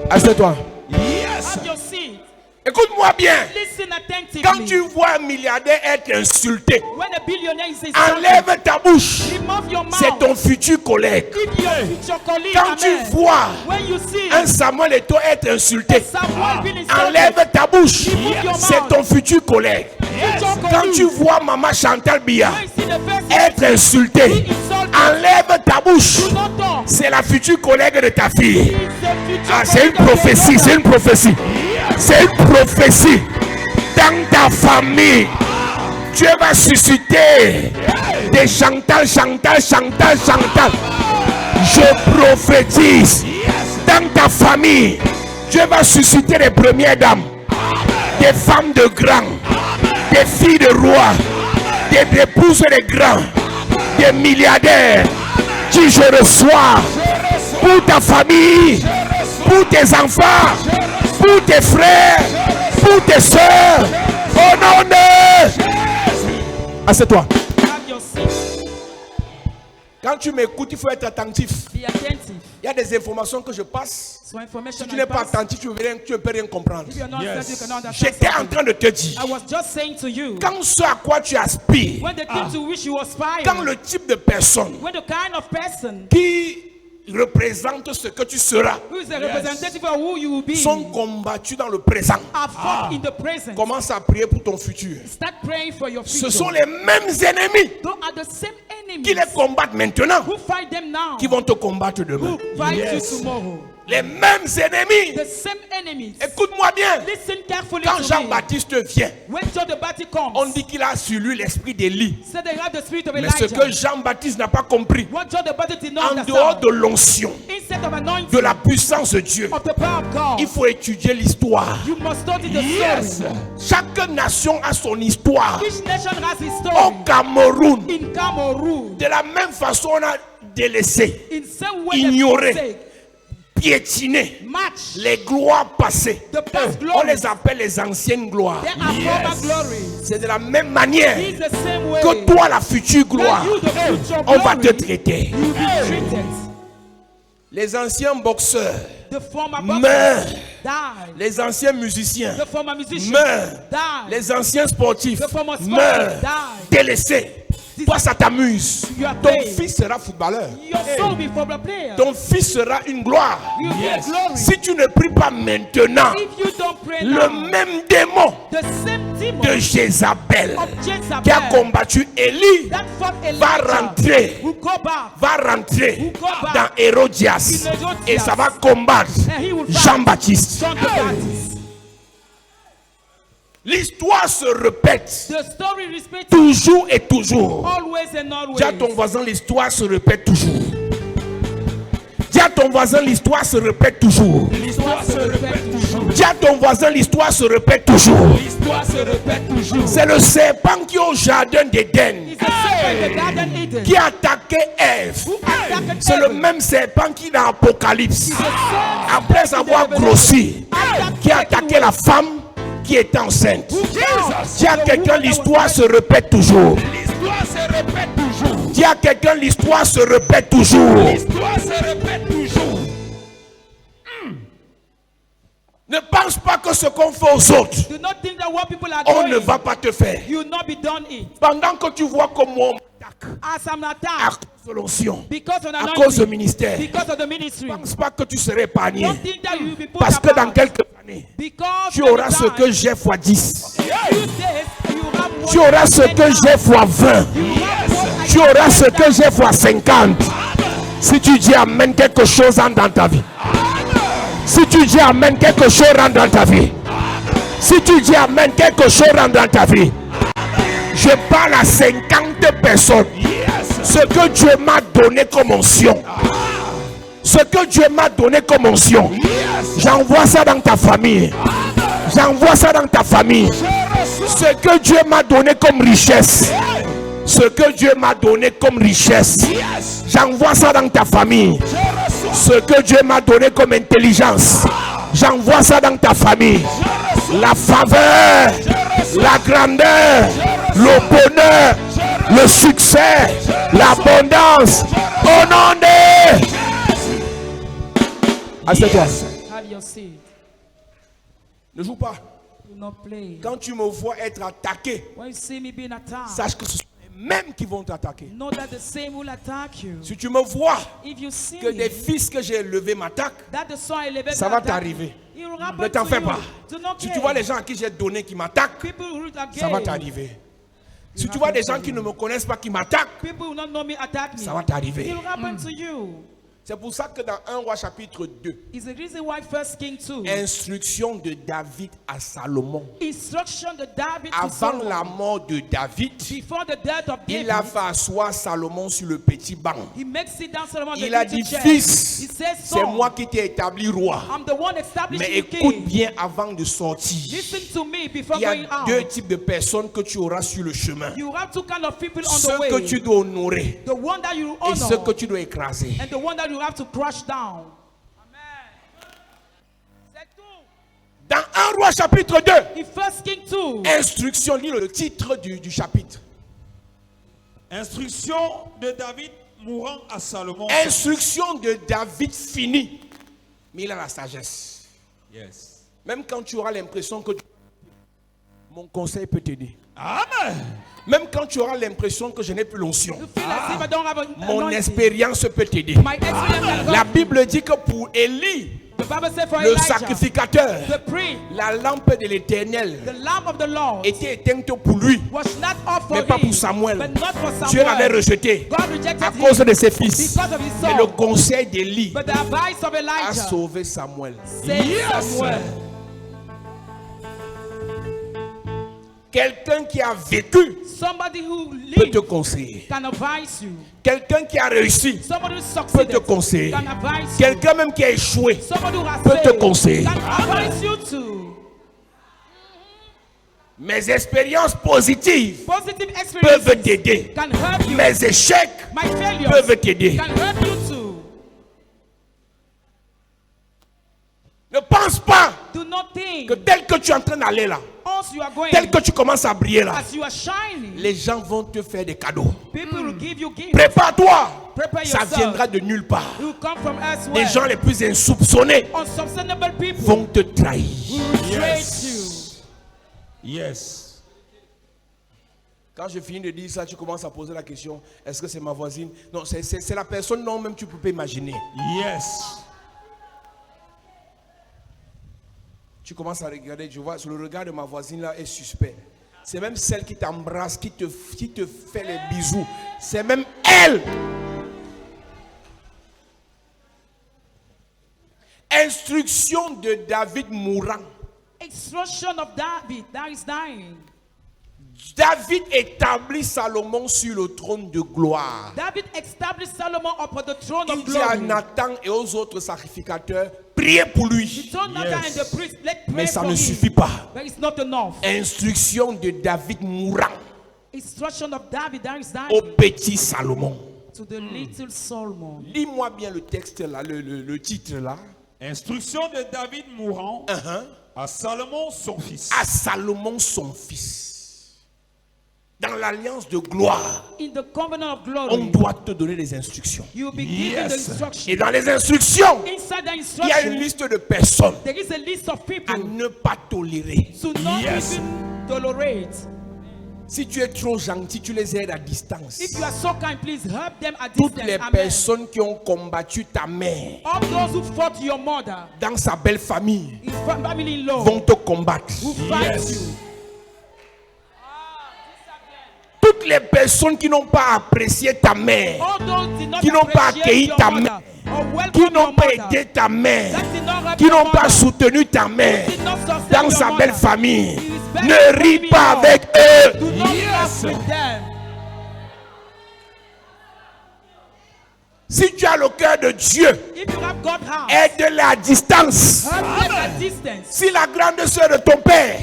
B: Assieds-toi.
C: Have your seat.
B: Écoute-moi bien.
C: Listen attentively.
B: Quand tu vois un milliardaire être insulté,
C: When a billionaire is insulted,
B: enlève ta bouche.
C: remove your mouth.
B: C'est ton futur collègue.
C: If your future colleague,
B: Quand tu
C: amen.
B: vois
C: When you see
B: un Samuel Eto'o être insulté,
C: someone being insulted,
B: enlève ta bouche.
C: Remove your
B: C'est
C: mouth.
B: ton futur collègue.
C: future
B: Quand
C: colleague,
B: tu vois Maman Chantal Biya
C: when you see the person
B: être insulté,
C: being insulted,
B: enlève ta bouche.
C: do not talk.
B: C'est la future collègue de ta fille.
C: It's the future
B: Ah, c'est une
C: colleague of your
B: prophétie,
C: daughter.
B: c'est une prophétie. C'est une prophétie. Dans ta famille, Dieu va susciter des Chantal. Je prophétise. Dans ta famille, Dieu va susciter les premières dames, des femmes de grands, des filles de rois, des épouses de grands, des milliardaires qui je reçois pour ta famille, pour tes enfants, pour tes frères, pour tes soeurs, au nom de... Assieds-toi.
C: Have your seat.
B: Quand tu m'écoutes, il faut être attentif.
C: Be attentive.
B: Il y a des informations que je passe.
C: So information
B: Si tu
C: I
B: n'es pas
C: pass,
B: attentif, tu ne peux rien comprendre.
C: if you're not
D: Yes.
C: attentive, you cannot understand
B: J'étais en
C: something.
B: train de te dire,
C: I was just saying to you,
B: quand ce à quoi tu aspires,
C: when the thing to which you aspire,
B: quand le type de personne
C: when the kind of person
B: qui représente ce que tu seras
C: who is a representative of who you will be
B: sont combattus dans le présent,
C: are fought in the present,
B: commence à prier pour ton futur.
C: start praying for your
B: Ce
C: future.
B: sont les mêmes ennemis
C: Those are the same
B: qui
C: enemies
B: les combattent maintenant
C: who fight them now,
B: qui vont te combattre demain.
C: who fight you tomorrow.
B: Les mêmes ennemis.
C: The same enemies.
B: Écoute-moi bien.
C: Listen carefully
B: Quand
C: to me.
B: Jean-Baptiste vient,
C: When John the Baptist comes,
B: on dit qu'il a sur lui l'esprit d'Élie.
C: say they have the spirit of
B: Mais ce
C: Elijah.
B: que Jean-Baptiste n'a pas compris,
C: What John the Baptist did not
B: en dehors
C: understand,
B: de l'onction,
C: instead of anointing,
B: de la puissance de Dieu,
C: of the power of God,
B: il faut étudier l'histoire.
C: you must study the story.
B: Chaque nation a son histoire.
C: Each nation has its
B: Au
C: story.
B: Cameroun,
C: In Cameroon,
B: de la même façon, on a délaissé,
C: in same way,
B: ignoré,
C: they forsake,
B: piétiné
C: match
B: les gloires passées.
C: the past
B: On
C: glory.
B: les appelle les anciennes gloires.
C: There are former glories.
B: C'est de la même manière
C: It's the same way
B: que toi, la future gloire,
C: that you, the future
B: on va te
C: glory,
B: traiter.
C: you will be treated.
B: Les anciens boxeurs
C: The former
B: meurent
C: boxers die.
B: Les anciens musiciens
C: The former musician
B: meurent.
C: die.
B: Les anciens sportifs
C: The former sportsman
B: meurent.
C: die.
B: Délaissés. Toi, ça t'amuse.
C: You are
B: Ton
C: paid.
B: fils sera footballeur.
C: Your soul be for the player.
B: Ton fils sera une gloire.
C: You get glory.
B: Si tu ne pries pas maintenant,
C: If you don't pray
B: le
C: now,
B: même démon
C: the same demon
B: de Jézabel
C: of Jezebel
B: qui a combattu Élie
C: that fought
B: va
C: Elijah
B: rentrer.
C: will go back
B: Va rentrer
C: go back
B: dans Hérodias
C: in Hérodias.
B: et ça va combattre
C: and he will fight
B: Jean-Baptiste.
C: John the Baptist.
B: L'histoire se répète
C: The story repeats
B: toujours et toujours.
C: always and always.
B: Dis à ton voisin, l'histoire se répète toujours. Dis à ton voisin, l'histoire se répète toujours.
C: L'histoire se répète toujours.
B: Dis à ton voisin, l'histoire se répète toujours.
C: L'histoire se répète toujours.
B: C'est le serpent qui au jardin d'Éden
C: It's the serpent in the Garden Eden
B: qui a attaqué Ève.
C: who attacked
B: C'est le
C: Eve.
B: même serpent qui dans l'Apocalypse,
C: The same
B: après
C: serpent in
B: avoir
C: the
B: grossi,
C: Revelation
B: qui a attaqué la femme qui était enceinte.
C: who killed
B: Dis à
C: the
B: quelqu'un,
C: woman that
B: l'histoire
C: was
B: se répète toujours.
D: L'histoire se répète toujours.
B: Dis à quelqu'un, l'histoire se répète toujours.
D: L'histoire se répète toujours.
B: Ne pense pas que ce qu'on fait aux autres,
C: Do not think that what people are
B: on
C: doing,
B: ne va pas te faire.
C: you will not be done it.
B: Pendant que tu vois comment on m'attaque
C: As I'm
B: à
C: attacked
B: cause de l'onction,
C: because of
B: à cause du
C: anointing,
B: ministère,
C: because of the ministry,
B: ne pense pas que tu serais épargné.
C: don't think that you will be put
B: Parce que dans
C: apart.
B: quelques années,
C: Because
B: tu
C: when
B: auras
C: you
B: ce
C: die,
B: que j'ai fois 10.
C: few days, you have what
B: Tu auras ce
C: I
B: que
C: have.
B: j'ai fois 20.
C: You have what I
B: Tu auras ce
C: have.
B: que j'ai fois 50. Si tu dis Amen, quelque chose entre dans ta vie. Si tu dis Amen, quelque chose rentre dans ta vie. Si tu dis Amen, quelque chose rentre dans ta vie. Je parle à 50 personnes. Ce que Dieu m'a donné comme onction. Ce que Dieu m'a donné comme onction. J'envoie ça dans ta famille. J'envoie ça dans ta famille. Ce que Dieu m'a donné comme richesse. Ce que Dieu m'a donné comme richesse. J'envoie ça dans ta famille. Ce que Dieu m'a donné comme intelligence. J'envoie ça dans ta famille. La faveur, la grandeur, le bonheur, le succès, l'abondance. Au nom de... Assieds-toi.
C: Have your seat.
B: Ne joue pas.
C: Do not play.
B: Quand tu me vois être attaqué,
C: When you see me being attacked,
B: sache que ce sont les mêmes qui vont t'attaquer.
C: know that the same will attack you.
B: Si tu me vois
C: If you see
B: que des
C: me,
B: fils que j'ai élevés m'attaquent,
C: that the son elevated
B: ça va
C: attack,
B: t'arriver.
C: it will
B: Ne
C: happen
B: t'en
C: to
B: fais
C: you.
B: pas.
C: Do not
B: Si
C: care.
B: tu vois les gens à qui j'ai donné qui m'attaquent,
C: People who are
B: ça va
C: gay,
B: t'arriver. Si tu vois des gens qui ne me connaissent pas qui m'attaquent,
C: people who not know me attack me.
B: ça va t'arriver.
C: It will happen to you.
B: C'est pour ça que dans 1 Roi chapitre 2,
C: It's the reason why 1 King 2,
B: instruction de David à Salomon.
C: instruction to David to
B: Avant
C: Solomon.
B: la mort de David,
C: Before the death of
B: il
C: David,
B: a fait asseoir Salomon sur le petit banc.
C: he makes sit down Solomon on the
B: Il a
C: little
B: dit,
C: chair.
B: fils,
C: He says,
B: c'est
C: son,
B: moi qui t'ai établi roi.
C: I'm the one establishing
B: Mais
C: the
B: écoute
C: king.
B: bien avant de sortir.
C: Listen to me before
B: Il y a
C: going out.
B: deux types de personnes que tu auras sur le chemin.
C: You have two kind of people on the
B: Ceux
C: way.
B: que tu dois honorer
C: The one that you
B: et ceux que
C: honor
B: tu dois écraser.
C: and the one that you have to crush down. Amen. C'est tout.
B: Dans 1 Roi chapitre 2,
C: In 1 King 2,
B: instruction, lis le titre du chapitre.
D: Instruction de David mourant à Salomon.
B: Instruction de David finie. Mais il a la sagesse.
D: Yes.
B: Même quand tu auras l'impression que mon conseil peut t'aider.
D: Amen.
B: Même quand tu auras l'impression que je n'ai plus l'onction,
C: you feel as if I don't have an
B: mon
C: anointing.
B: expérience peut t'aider.
C: My experience can
B: La
C: help.
B: Bible dit que pour Élie,
C: The Bible says for
B: le
C: Elijah,
B: sacrificateur,
C: the priest,
B: la lampe de l'Éternel
C: the lamp of the Lord
B: était éteinte pour lui,
C: was not off for
B: mais pas
C: him,
B: pour Samuel.
C: but not for Samuel.
B: Dieu l'avait rejeté
C: God rejected
B: à
C: him
B: cause de ses fils.
C: because of his
B: Mais
C: son.
B: le conseil d'Élie
C: But the advice of
B: a
C: Elijah
B: sauvé Samuel.
C: saved Samuel.
B: Quelqu'un qui a vécu
C: Somebody who
B: peut te
C: lived
B: conseiller.
C: can advise you.
B: Quelqu'un qui a réussi
C: Somebody who
B: peut te
C: succeeded
B: conseiller.
C: can advise you.
B: Quelqu'un même qui a échoué
C: Somebody who has
B: peut te
C: failed
B: conseiller.
C: can advise you too.
B: Mes expériences positives
C: Positive
B: peuvent
C: experiences
B: t'aider.
C: can help you.
B: Mes échecs
C: My failures
B: peuvent t'aider.
C: can help you too.
B: Ne pense pas
C: Do not think
B: que tel que tu es en train d'aller là,
C: as you are going,
B: tel que tu commences à briller là,
C: as you are shining,
B: les gens vont te faire des cadeaux.
C: people will give you gifts.
B: Prépare-toi
C: Prepare
B: Ça
C: yourself.
B: viendra de nulle part.
C: You come from elsewhere.
B: Les gens les plus insoupçonnés
C: Unsustainable people
B: vont te trahir.
C: will betray you.
D: Yes.
B: Quand je finis de dire ça, tu commences à poser la question, est-ce que c'est ma voisine? Non, c'est la personne, non, même tu peux pas imaginer.
D: Yes.
B: Tu commences à regarder, tu vois, sur le regard de ma voisine là est suspect. C'est même celle qui t'embrasse, qui te fait les bisous. C'est même elle. Instruction de David mourant.
C: Instruction of David that is dying.
B: David établit Salomon sur le trône de gloire.
C: David established Solomon upon the throne
B: Il
C: of
B: dit à
C: glory.
B: Nathan et aux autres sacrificateurs, priez pour
C: He
B: lui.
C: told Nathan and the priest, let's pray
B: Mais ça
C: for
B: ne
C: him.
B: suffit pas.
C: But it's not enough.
B: Instruction de David mourant
C: Instruction of David that is
B: au
C: dying
B: petit Salomon.
C: to the little Solomon.
B: Lis-moi bien le texte là, le titre là.
D: Instruction de David mourant à Salomon son fils.
B: À Salomon son fils. Dans l'alliance de gloire,
C: In the covenant of
B: on
C: glory,
B: doit te donner des instructions.
C: you will be given the
D: Yes.
C: instruction.
B: Et dans les instructions,
C: Inside the
B: il y a une
C: instruction,
B: liste de personnes
C: there is a list of
B: à
C: people
B: ne pas tolérer.
C: to not
D: Yes.
C: even tolerate.
B: Si tu es trop gentil, tu les aides à distance.
C: If you are so kind, please help them at
B: Toutes
C: distance.
B: les
C: Amen.
B: personnes qui ont combattu ta mère
C: All those who fought your mother,
B: dans sa belle famille
C: his family-in-law,
B: vont te combattre.
C: who fight
D: Yes.
C: you.
B: Toutes les personnes qui n'ont pas apprécié ta mère,
C: All those did not
B: qui n'ont pas
C: appreciate
B: accueilli
C: your
B: ta
C: mother,
B: mère,
C: or welcome
B: qui
C: your
B: n'ont pas
C: mother,
B: aidé ta mère,
C: that did not help
B: qui
C: your
B: n'ont pas
C: mother,
B: soutenu ta mère
C: did not sustain
B: dans
C: your
B: sa
C: mother.
B: belle famille,
C: It is better
B: ne
C: for
B: ris
C: me
B: pas
C: now.
B: avec eux.
C: Do not
D: Yes.
C: laugh with them.
B: Si tu as le cœur de Dieu,
C: If you have God's heart,
B: aide-les à distance.
C: help them at distance.
B: Si la grande sœur de ton père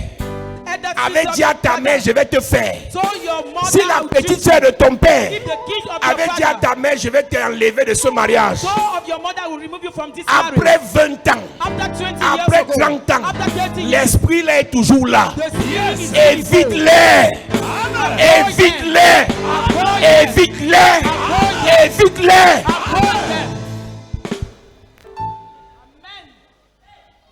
C: And that
B: avait
C: sister
B: dit à
C: of
B: ta
C: your
B: mère,
C: father,
B: je vais te faire.
C: so your mother
B: Si la
C: will
B: petite
C: treat
B: sœur de ton père
C: If the king of
B: avait
C: your
B: dit à
C: father,
B: ta mère, je vais t'enlever de ce mariage.
C: soul of your mother will remove you from this marriage.
B: Après 20 ans,
C: After 20
B: après
C: years ago,
B: 30 ans,
C: after 30 years,
B: l'esprit là est toujours là.
C: the spirit is still
B: Évite-les. Évite-les. Évite-les. Évite-les.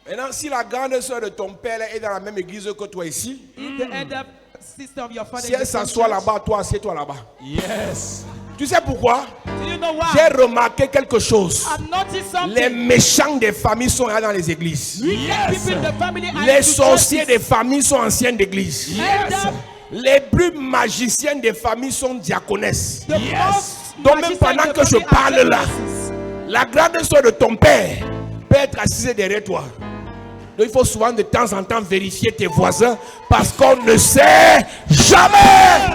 B: Maintenant, si la grande soeur de ton père est dans la même église que toi ici,
C: If the elder sister of your father
B: si
C: in the
B: elle
C: same
B: s'assoit
C: church,
B: là-bas, toi, assieds-toi là-bas.
D: Yes.
B: Tu sais pourquoi?
C: do you know why?
B: J'ai remarqué quelque chose.
C: I've noticed something.
B: Les méchants des familles sont là dans les églises.
C: Wicked people in the family are
B: Les
C: into
B: sorciers
C: churches.
B: des familles sont anciennes d'église.
C: Elder,
B: Les plus magiciennes des familles sont diaconesses.
C: the most
B: Donc même
C: magicians
B: pendant
C: in the
B: que je
C: family are
B: parle là,
C: deaconesses.
B: la grande soeur de ton père peut être assise derrière toi. Donc il faut souvent de temps en temps vérifier tes voisins parce qu'on ne sait jamais.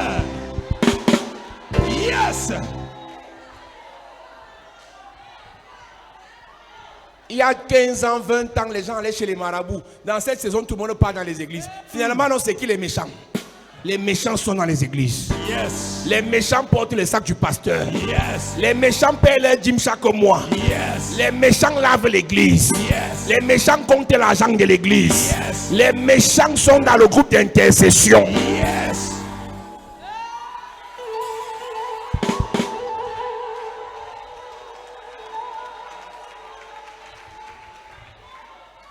D: Yes.
B: Il y a 15 ans, 20 ans, les gens allaient chez les marabouts. Dans cette saison, tout le monde part dans les églises. Finalement, non, c'est qui les méchants? Les méchants sont dans les églises.
D: Yes.
B: Les méchants portent le sac du pasteur.
D: Yes.
B: Les méchants paient leur dîme chaque mois.
D: Yes.
B: Les méchants lavent l'église.
D: Yes.
B: Les méchants comptent l'argent de l'église.
D: Yes.
B: Les méchants sont dans le groupe d'intercession.
D: Yes.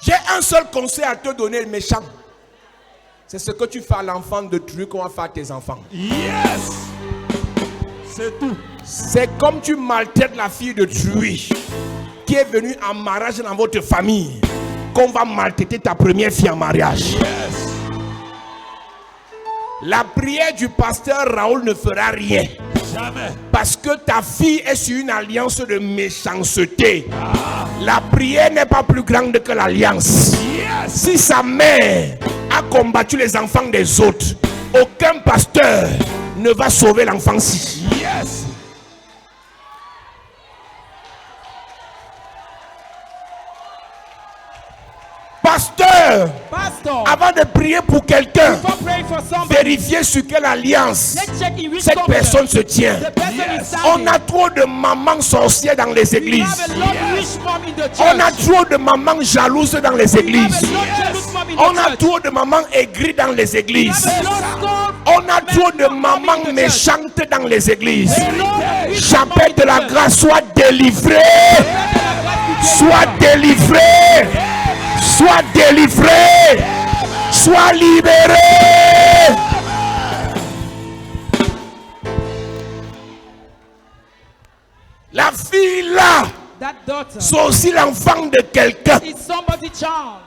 B: J'ai un seul conseil à te donner, le méchant. C'est ce que tu fais à l'enfant de truc qu'on va faire à tes enfants.
D: Yes. C'est tout.
B: C'est comme tu maltraites la fille de Truy qui est venue en mariage dans votre famille, qu'on va maltraiter ta première fille en mariage.
D: Yes.
B: La prière du pasteur Raoul ne fera rien.
D: Jamais.
B: Parce que ta fille est sur une alliance de méchanceté. La prière n'est pas plus grande que l'alliance.
D: Yes.
B: Si sa mère a combattu les enfants des autres, aucun pasteur ne va sauver l'enfant-ci.
D: Yes.
B: Pasteur,
C: Pastor,
B: avant de prier pour quelqu'un,
C: before praying for somebody,
B: vérifiez sur quelle alliance
C: let's check in which
B: cette
C: covenant
B: personne se tient.
C: the person
D: Yes.
C: is standing.
B: On a trop de mamans sorcières dans les
C: We
B: églises.
C: have a lot of rich mom in the church.
B: On a trop de mamans jalouses dans les
C: We have
B: églises.
C: a lot of jealous mom in
B: On
C: the
B: a
C: church.
B: trop de mamans aigries dans les
C: We
B: églises.
C: have a lot of
B: On a trop de mamans méchantes dans les églises. J'appelle de la grâce, sois délivré. Sois délivré. Sois délivré. Sois libéré. La fille là,
C: That daughter
B: c'est aussi l'enfant de quelqu'un.
C: is somebody's child.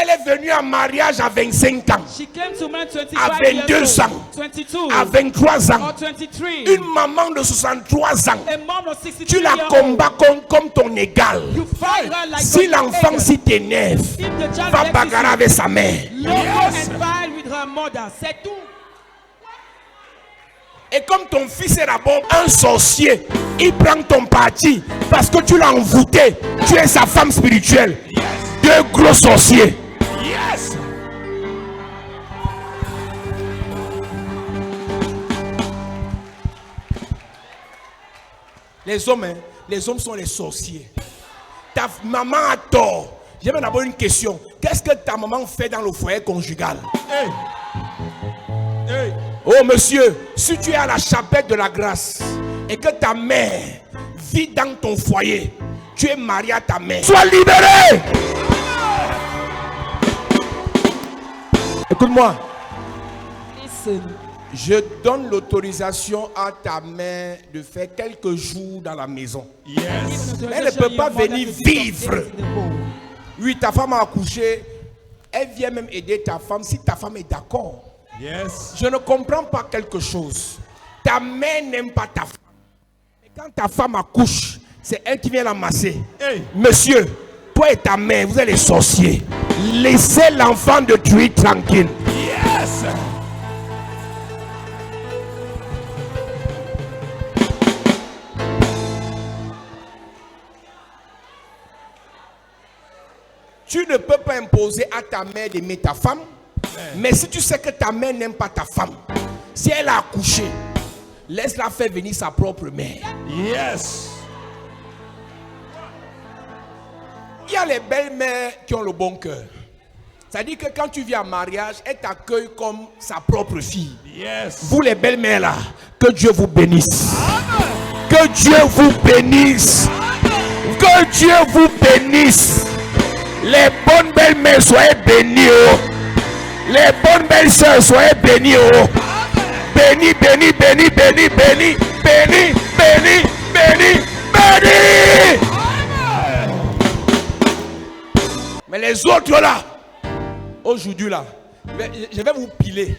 B: Elle est venue en mariage à 25 ans,
C: She came to man 25
B: à 22
C: years
B: ans,
C: old, 22
B: à 23 ans.
C: or 23.
B: Une maman de 63 ans,
C: A mom of 63
B: tu la
C: years
B: combats comme ton égal.
C: old. You fight her like
B: Si
C: your
B: l'enfant
C: neighbor.
B: s'y t'énerve,
C: If the child
B: va
C: vexes
B: bagarrer
C: you,
B: avec sa mère.
C: no go and fight with her mother. C'est tout.
B: Et comme ton fils est d'abord un sorcier, il prend ton parti parce que tu l'as envoûté. Tu es sa femme spirituelle. Deux gros sorciers.
D: Yes.
B: Les hommes sont les sorciers. Ta maman a tort. J'ai d'abord une question. Qu'est-ce que ta maman fait dans le foyer conjugal?
D: Hey. Hey.
B: Oh monsieur, si tu es à la chapelle de la grâce et que ta mère vit dans ton foyer, tu es marié à ta mère. Sois libéré. Écoute-moi.
C: Listen.
B: Je donne l'autorisation à ta mère de faire quelques jours dans la maison.
D: Yes.
B: Elle ne peut pas venir vivre. Oui, ta femme a accouché. Elle vient même aider ta femme si ta femme est d'accord.
D: Yes.
B: Je ne comprends pas quelque chose. Ta mère n'aime pas ta femme. Et quand ta femme accouche, c'est elle qui vient l'amasser.
D: Hey.
B: Monsieur, toi et ta mère, vous êtes les sorciers. Laissez l'enfant de tuer tranquille.
D: Yes.
B: Tu ne peux pas imposer à ta mère d'aimer ta femme. Mais si tu sais que ta mère n'aime pas ta femme, si elle a accouché, laisse-la faire venir sa propre mère.
D: Yes.
B: Il y a les belles-mères qui ont le bon cœur. C'est-à-dire que quand tu viens en mariage, elle t'accueille comme sa propre fille.
D: Yes.
B: Vous les belles-mères là, que Dieu vous bénisse. Que Dieu vous bénisse. Que Dieu vous bénisse. Les bonnes belles-mères, soyez bénies. Oh. Les bonnes belles-sœurs, soyez bénies. Oh. Béni, béni, béni, béni, béni, béni, béni, béni, béni. Mais les autres là, aujourd'hui là, je vais vous piler.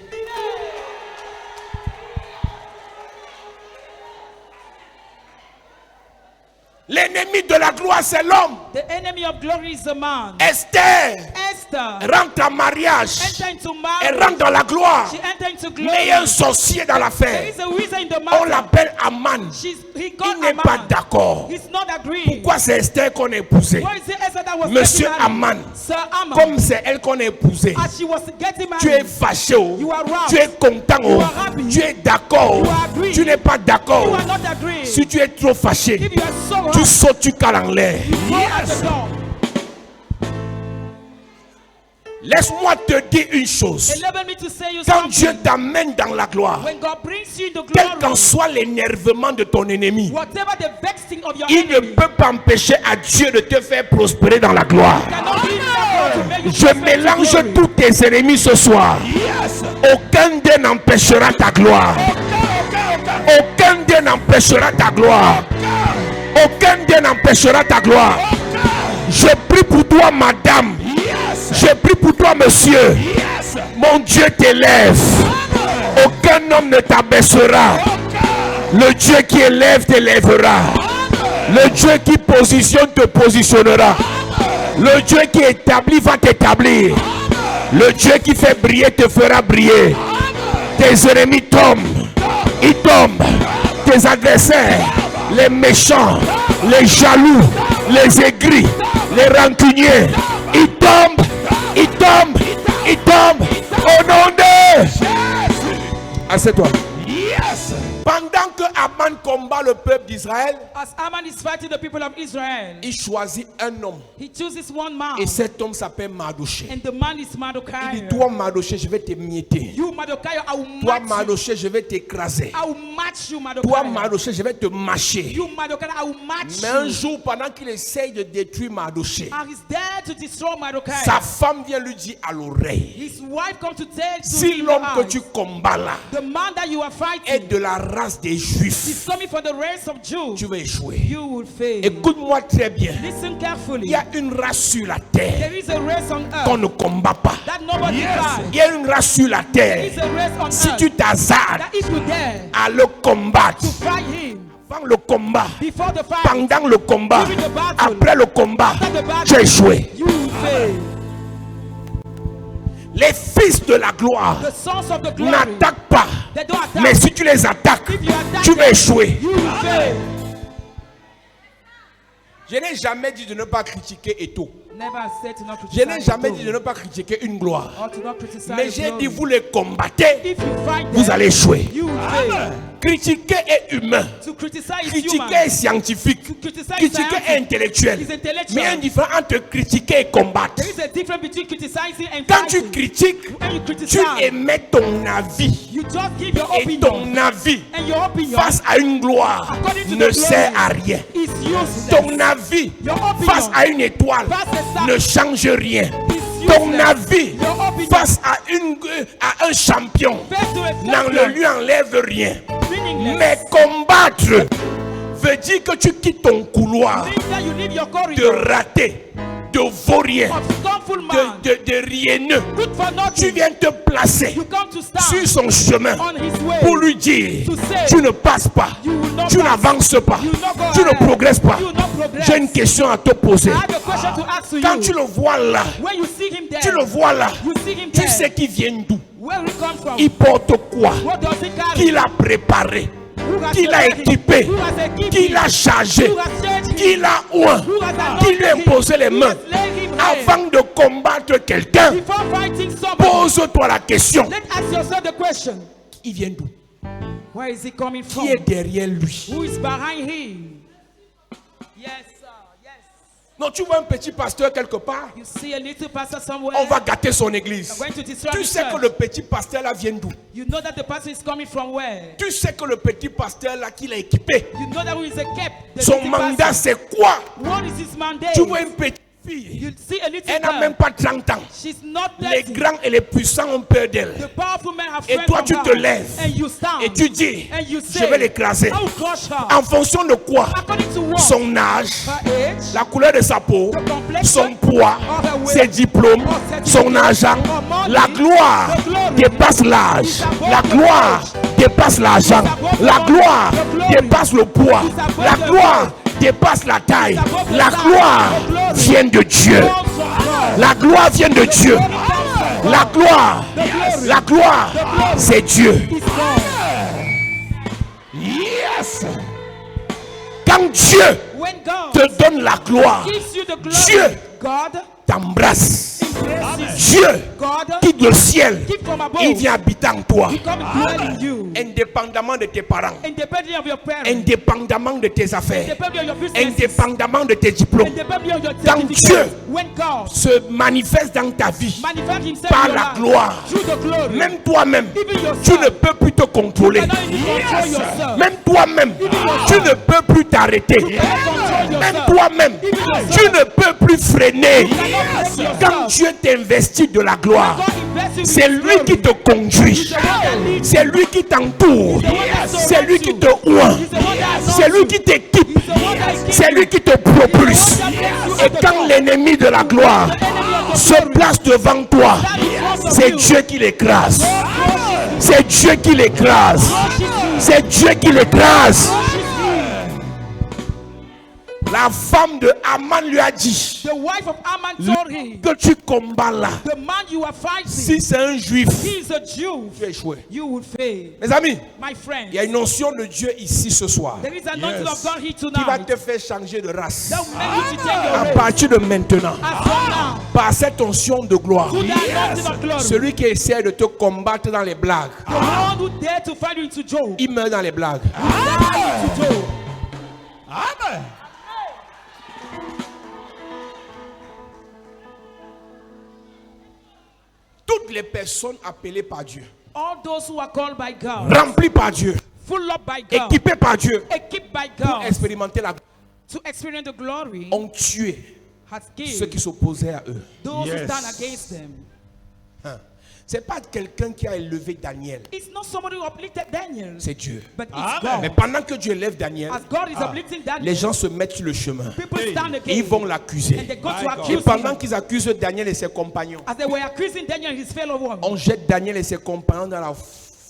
B: L'ennemi de la gloire, c'est l'homme.
C: The enemy of glory is the man.
B: Esther
C: Esther
B: rentre en mariage.
C: enter into
B: Elle
C: marriage.
B: rentre dans la gloire.
C: She enter into
B: Mais il y a un
C: glory.
B: sorcier dans
C: There
B: l'affaire.
C: is a reason in the
B: On
C: matter.
B: l'appelle Aman.
C: He got
B: Il n'est
C: a
B: pas
C: man.
B: d'accord.
C: He's not agreeing.
B: Pourquoi c'est Esther qu'on a épousé?
C: Why is it Esther that was
B: Monsieur
C: getting married?
B: Aman.
C: Sir Aman.
B: Comme c'est elle qu'on a épousé,
C: As she was getting
B: tu es
C: married,
B: fâché, oh.
C: You are wrath.
B: Tu es content, oh.
C: You are happy.
B: Tu es d'accord,
C: You
B: oh.
C: are agree.
B: Tu n'es pas
C: you
B: d'accord.
C: are not agreeing.
B: Si tu es trop fâché,
C: If you are so
B: tu
C: happy,
B: sautes, tu cales en l'air.
C: go at the door.
B: Laisse-moi te dire une chose.
C: Enable me to say you
B: Quand
C: something.
B: Dieu t'amène dans la gloire,
C: When God brings you into
B: quel
C: glory,
B: qu'en soit l'énervement de ton ennemi,
C: whatever the vexing of your
B: il ne
C: enemy,
B: peut pas empêcher à Dieu de te faire prospérer dans la gloire.
C: cannot be in that God to make you
B: Je
C: prosper into
B: mélange
C: glory.
B: tous tes ennemis ce soir.
D: Yes.
B: Aucun d'eux n'empêchera ta gloire. Aucun d'eux n'empêchera ta gloire. Aucun d'eux n'empêchera ta gloire. Je prie pour toi, madame.
D: Yes.
B: Je prie pour toi, monsieur.
D: Yes.
B: Mon Dieu t'élève. Aucun homme ne t'abaissera. Le Dieu qui élève t'élèvera. Le Dieu qui positionne te positionnera. Le Dieu qui établit va t'établir. Le Dieu qui fait briller te fera briller. Tes ennemis tombent. Ils tombent. Tes adversaires, les méchants, les jaloux, les aigris, les rancuniers, ils tombent. Ils tombent. Ils tombent. Au nom de... Assieds-toi.
D: Yes.
B: Pendant que Aman combat le peuple d'Israël,
C: As Aman is fighting the people of Israel,
B: il choisit un homme.
C: he chooses one man.
B: Et cet homme s'appelle Mardoché.
C: And the man is
B: Il dit,
C: Mardochai.
B: toi Mardoché, je vais te mietter.
C: You Mardochai, I will
B: Toi
C: match you.
B: Mardoché, je vais t'écraser.
C: I will match you,
B: Toi
C: Mardochai.
B: Mardoché, je vais te mâcher.
C: You Mardochai, I will match
B: Mais un
C: you.
B: jour, pendant qu'il essaye de détruire Mardoché,
C: And he's there to destroy Mardochai.
B: sa femme vient lui dire à l'oreille,
C: His wife comes to tell to
B: si
C: him
B: l'homme que
C: the
B: tu
C: eyes,
B: combats là
C: the man that you are
B: est
C: fighting
B: de la race des Juifs,
C: is coming from the race of Jews.
B: tu vas échouer.
C: You will fail.
B: Écoute-moi très bien.
C: Listen
B: Il
C: carefully.
B: y a une race sur la terre
C: There is a race on
B: qu'on
C: earth
B: ne combat pas.
C: that nobody fights.
B: Il y a une race sur la
C: There is
B: terre.
C: a race on
B: Si
C: earth
B: tu t'hasardes
C: that if you dare
B: à le combattre,
C: to fight him
B: avant le combat,
C: before the fight,
B: pendant le combat,
C: during the battle,
B: après le combat,
C: after the battle,
B: tu as échoué.
C: you will fail.
B: Les fils de la gloire
C: The sons of the glory,
B: n'attaquent pas.
C: they don't attack.
B: Mais si tu les attaques,
C: If you attack
B: tu vas
C: them,
B: échouer.
C: you will fail.
B: Je n'ai jamais dit de ne pas critiquer Eto.
C: Never said to not
B: Je
C: criticize
B: n'ai jamais
C: the
B: dit de ne pas critiquer une gloire.
C: or to not criticize
B: Mais
C: the
B: j'ai
C: glory.
B: dit, vous les combattez,
C: If you fight
B: vous
C: them,
B: allez échouer.
C: you will fail.
B: Critiquer est humain.
C: To criticize is
B: Critiquer
C: human.
B: est scientifique.
C: To criticize
B: Critiquer est
C: scientific.
B: intellectuel.
C: Is intellectual.
B: Mais il y a une différence entre critiquer et combattre.
C: There is a difference between criticizing and
B: Quand tu
C: fighting.
B: critiques,
C: When you
B: tu
C: criticize,
B: émets ton avis.
C: you just give your
B: Et
C: opinion.
B: ton avis
C: And your opinion
B: face à une gloire
C: according to
B: ne
C: the
B: sert à
C: glory
B: rien.
C: is useless.
B: Ton avis
C: Your opinion
B: face à une étoile
C: face a star
B: ne change rien.
C: is
B: Ton
C: useless.
B: avis
C: Your opinion
B: face à un champion
C: face to a
B: n'en
C: champion,
B: lui enlève rien.
C: meaningless.
B: Mais combattre veut dire que tu quittes ton couloir
C: Means that you leave your
B: de
C: corridor
B: raté, de vaurien,
C: of scornful man,
B: de rienneux.
C: good for
B: Tu
C: nothing.
B: viens te placer
C: You come to stand
B: sur son chemin
C: on his way.
B: pour lui dire,
C: To say,
B: tu ne passes pas,
C: you will not
B: tu
C: pass.
B: n'avances pas,
C: You will not go
B: tu ne
C: ahead.
B: progresses pas.
C: You will not progress.
B: J'ai une question à te poser.
C: I have a question to ask to
B: Quand
C: you.
B: tu le vois là,
C: When you see him there,
B: tu le vois là,
C: you see him
B: tu
C: there.
B: sais qu'il vient d'où,
C: Where he comes from?
B: il porte quoi,
C: What does he carry?
B: qui l'a préparé,
C: Who has
B: qui l'a
C: prepared him?
B: équipé,
C: Who has equipped
B: qui
C: him?
B: l'a chargé,
C: Who has changed him?
B: qui l'a oint,
C: Who has
B: qui lui a
C: anointed him?
B: imposé les
C: Who
B: mains.
C: has laid him hand?
B: Avant de combattre quelqu'un,
C: Before fighting somebody,
B: pose-toi la question,
C: let's ask yourself the question.
B: il vient d'où,
C: Where is he coming from?
B: qui est derrière lui.
C: Who is behind him? Yes, sir. Yes.
B: Non, tu vois un petit pasteur quelque part,
C: You see a little pastor somewhere.
B: on va gâter son église.
C: Going to destroy
B: Tu
C: the
B: sais que
C: church.
B: le petit pasteur là vient d'où.
C: You know that the pastor is coming from where?
B: Tu sais que le petit pasteur là qu'il a équipé,
C: You know that who is a kept. The
B: son
C: little
B: mandat
C: pastor.
B: c'est quoi?
C: What is his mandate?
B: Tu vois une petite fille,
C: You see a little
B: elle n'a
C: girl.
B: même pas 30 ans.
C: She's not
B: Les
C: 30.
B: grands et les puissants ont peur d'elle.
C: The powerful men have
B: Et
C: friends
B: toi
C: of
B: tu
C: her.
B: te lèves
C: And you stand.
B: et tu dis,
C: And you
B: je
C: say,
B: vais l'écraser.
C: I will crush her.
B: En fonction de quoi?
C: According to what?
B: Son âge,
C: Her age,
B: la couleur de sa peau,
C: the complexion,
B: son poids,
C: or her weight,
B: ses diplômes,
C: or certificate,
B: son argent.
C: or money.
B: La gloire
C: The glory
B: dépasse l'âge.
C: is above
B: La
C: the
B: gloire
C: age.
B: dépasse l'argent.
C: It's above the
B: La
C: money.
B: gloire
C: The glory
B: dépasse le poids.
C: is above
B: La
C: the
B: gloire
C: weight.
B: dépasse la taille.
C: It's above the
B: La
C: size.
B: gloire
C: The glory
B: vient de Dieu.
C: comes from God.
B: La gloire vient de Dieu.
C: The glory comes from
B: La
C: God.
B: gloire,
C: glory.
B: la gloire,
C: The glory.
B: c'est Dieu.
C: It's God.
B: Yes. Quand Dieu
C: When God
B: te donne la gloire,
C: gives you the glory,
B: Dieu
C: God
B: t'embrasse.
C: embraces
B: Dieu
C: God
B: quitte le ciel,
C: keep from above.
B: il vient habiter en toi,
C: He come dwell in you.
B: indépendamment de tes parents,
C: Independently of your parents.
B: indépendamment de tes affaires,
C: Independently of your business.
B: indépendamment de tes diplômes.
C: Independently of your
B: Quand
C: certificates.
B: Dieu
C: When God
B: se manifeste dans ta vie
C: manifests himself
B: par
C: in your
B: la
C: life
B: gloire,
C: through the glory,
B: même toi-même,
C: even yourself,
B: tu ne peux plus te contrôler.
C: you cannot even control yourself.
B: Même toi-même, tu ne peux plus t'arrêter.
C: You cannot control
B: Même
C: yourself.
B: toi-même,
C: Even yourself.
B: tu ne peux plus freiner.
C: You cannot blame yourself.
B: Quand Dieu t'investit de la gloire,
C: God invests you with
B: c'est
C: his
B: lui
C: glory.
B: qui te conduit.
C: He's the one that leads
B: C'est lui qui t'entoure.
C: He's the one that
B: C'est lui qui te oint.
C: He's the one that
B: C'est lui qui t'équipe.
C: He's the one that keeps
B: C'est lui qui te propulse.
C: He's the one that makes you
B: Et
C: at the
B: quand
C: top.
B: l'ennemi de la gloire
C: The enemy of the
B: se
C: glory
B: place devant toi,
C: that is in front of
B: c'est
C: you.
B: Dieu qui l'écrase.
C: God crushes
B: C'est Dieu qui l'écrase.
C: you.
B: C'est Dieu qui l'écrase.
C: Crushes
B: La femme de Haman lui a dit
C: The wife of Ammon told him,
B: que tu combats là.
C: the man you are fighting,
B: Si c'est un juif,
C: he is a Jew,
B: tu as échoué.
C: you would fail.
B: Mes amis,
C: My friend,
B: il y a une notion de Dieu ici ce soir
C: there is an anointing of God here
B: qui va
C: tonight
B: te faire changer de race.
C: that will make you to take
B: À
C: your race
B: partir de maintenant,
C: as from now
B: par cette onction de gloire,
C: to the anointing of glory.
B: celui qui essaie de te combattre dans les blagues,
C: The one who dare to fight you into Job,
B: il meurt dans les blagues.
C: die into Job.
D: Amen.
B: Toutes les personnes appelées par Dieu,
C: All those who are called by God,
B: remplies par Dieu,
C: full up by God,
B: équipées par Dieu,
C: equipped by
B: pour
C: God,
B: expérimenter la
C: to experience the glory,
B: ont tué
C: has
B: ceux
C: killed
B: qui s'opposaient à eux.
C: those who
D: Yes.
C: stand against them.
B: C'est pas quelqu'un qui a élevé Daniel,
C: It's not somebody who uplifted Daniel,
B: c'est Dieu.
C: but it's
D: Amen.
B: Mais
C: God.
B: pendant que Dieu élève Daniel,
C: As God is uplifting
B: les
C: Daniel,
B: gens se mettent sur le chemin.
C: people stand
B: Et ils
C: against
B: vont
C: him, and
B: l'accuser.
C: they go to
D: My God.
B: Et
C: accuse
B: pendant
C: him.
B: qu'ils accusent Daniel et ses compagnons,
C: As they were accusing Daniel and his fellow ones,
B: on jette Daniel et ses compagnons dans la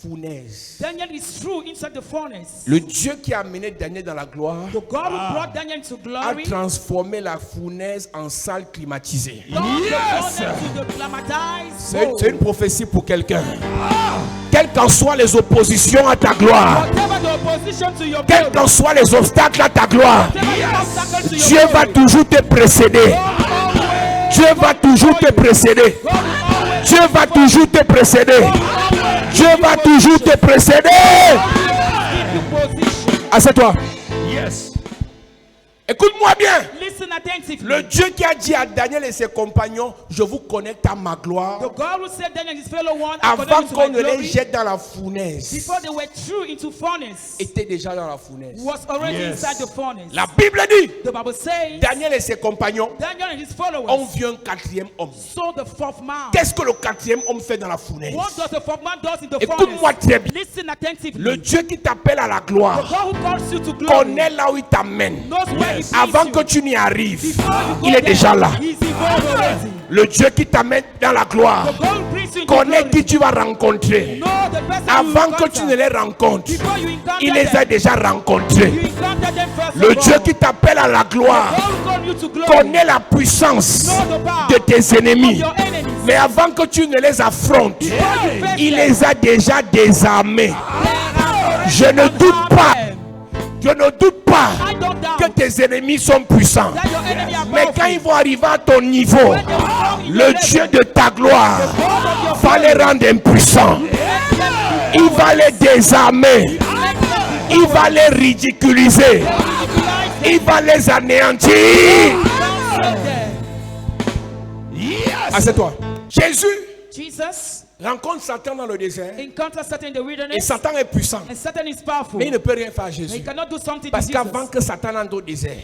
B: fournaise.
C: Daniel is through inside the furnace.
B: Le Dieu qui a amené Daniel dans la gloire
C: The God who brought Daniel into
B: a
C: glory,
B: transformé la fournaise en salle climatisée.
C: brought
D: Yes.
C: the furnace to the climatized
B: C'est
C: bowl.
B: une prophétie pour quelqu'un. Quelles qu'en soient les oppositions à ta gloire,
C: Whatever the opposition to your
B: quels
C: glory,
B: qu'en soient les obstacles à ta gloire,
C: whatever the obstacle to your
B: Dieu va
C: glory,
B: toujours te précéder.
C: always,
B: Dieu va toujours te précéder.
C: God will always
B: Dieu va toujours te précéder. Dieu va toujours te précéder.
C: give you position.
B: Assieds-toi.
D: Yes.
B: Écoute-moi bien.
C: Listen attentively.
B: Le Dieu qui a dit à Daniel et ses compagnons, je vous connecte à ma gloire,
C: The God who said Daniel and his fellow one, I
B: avant
C: connect you to
B: qu'on
C: my
B: ne les
C: glory,
B: jette dans la fournaise,
C: before they were through into furnace,
B: était déjà dans la fournaise.
C: was already
D: Yes.
C: inside the furnace.
B: La Bible dit,
C: The Bible says
B: Daniel et ses compagnons
C: Daniel and his
B: ont
C: followers
B: vu un quatrième homme.
C: saw the fourth man.
B: Qu'est-ce que le quatrième homme fait dans la fournaise?
C: What does the fourth man does in the
B: Écoute-moi
C: furnace?
B: très bien.
C: Listen attentively.
B: Le Dieu qui t'appelle à la
C: The
B: gloire
C: God who calls you to glory
B: connaît là où il t'amène.
C: knows where he
B: Avant
C: sees
B: que
C: you.
B: tu n'y arrives,
C: Before you go
B: il est
C: there,
B: déjà là.
C: He's involved already.
B: Le Dieu qui t'amène dans la gloire
C: The God who brings you into
B: connaît
C: glory
B: qui tu vas rencontrer.
C: know the person you
B: Avant que
C: encounter.
B: tu ne les rencontres,
C: Before you encounter
B: il les a
C: them,
B: déjà rencontrés.
C: you encounter them first
B: Le
C: of
B: Dieu
C: all.
B: qui t'appelle à la
C: God
B: gloire
C: who called you to glory
B: connaît la puissance
C: know the power
B: de tes ennemis.
C: of your enemies.
B: Mais avant que tu ne les affrontes,
C: Before you face
B: il
C: them,
B: les a déjà désarmés.
C: they are already
B: Je ne doute pas,
C: armed.
B: je ne doute pas
C: I don't doubt
B: que tes ennemis sont puissants.
C: that your enemy are
B: Mais quand
C: powerful.
B: ils vont arriver à ton niveau,
C: When they will come in
B: le
C: your
B: Dieu
C: level,
B: de ta gloire
C: God of your
B: va les rendre impuissants.
C: let them
B: Il va les désarmer. Il va les ridiculiser. Il va les anéantir. Assieds-toi. Jésus
C: Jesus
B: rencontre Satan dans le désert.
C: encounters Satan in the
B: Et
C: wilderness,
B: Satan est puissant.
C: and Satan is powerful.
B: Mais il ne peut rien faire à
C: He
B: Jésus.
C: cannot do something
B: Parce
C: to
B: qu'avant
C: Jesus.
B: que Satan entre au désert,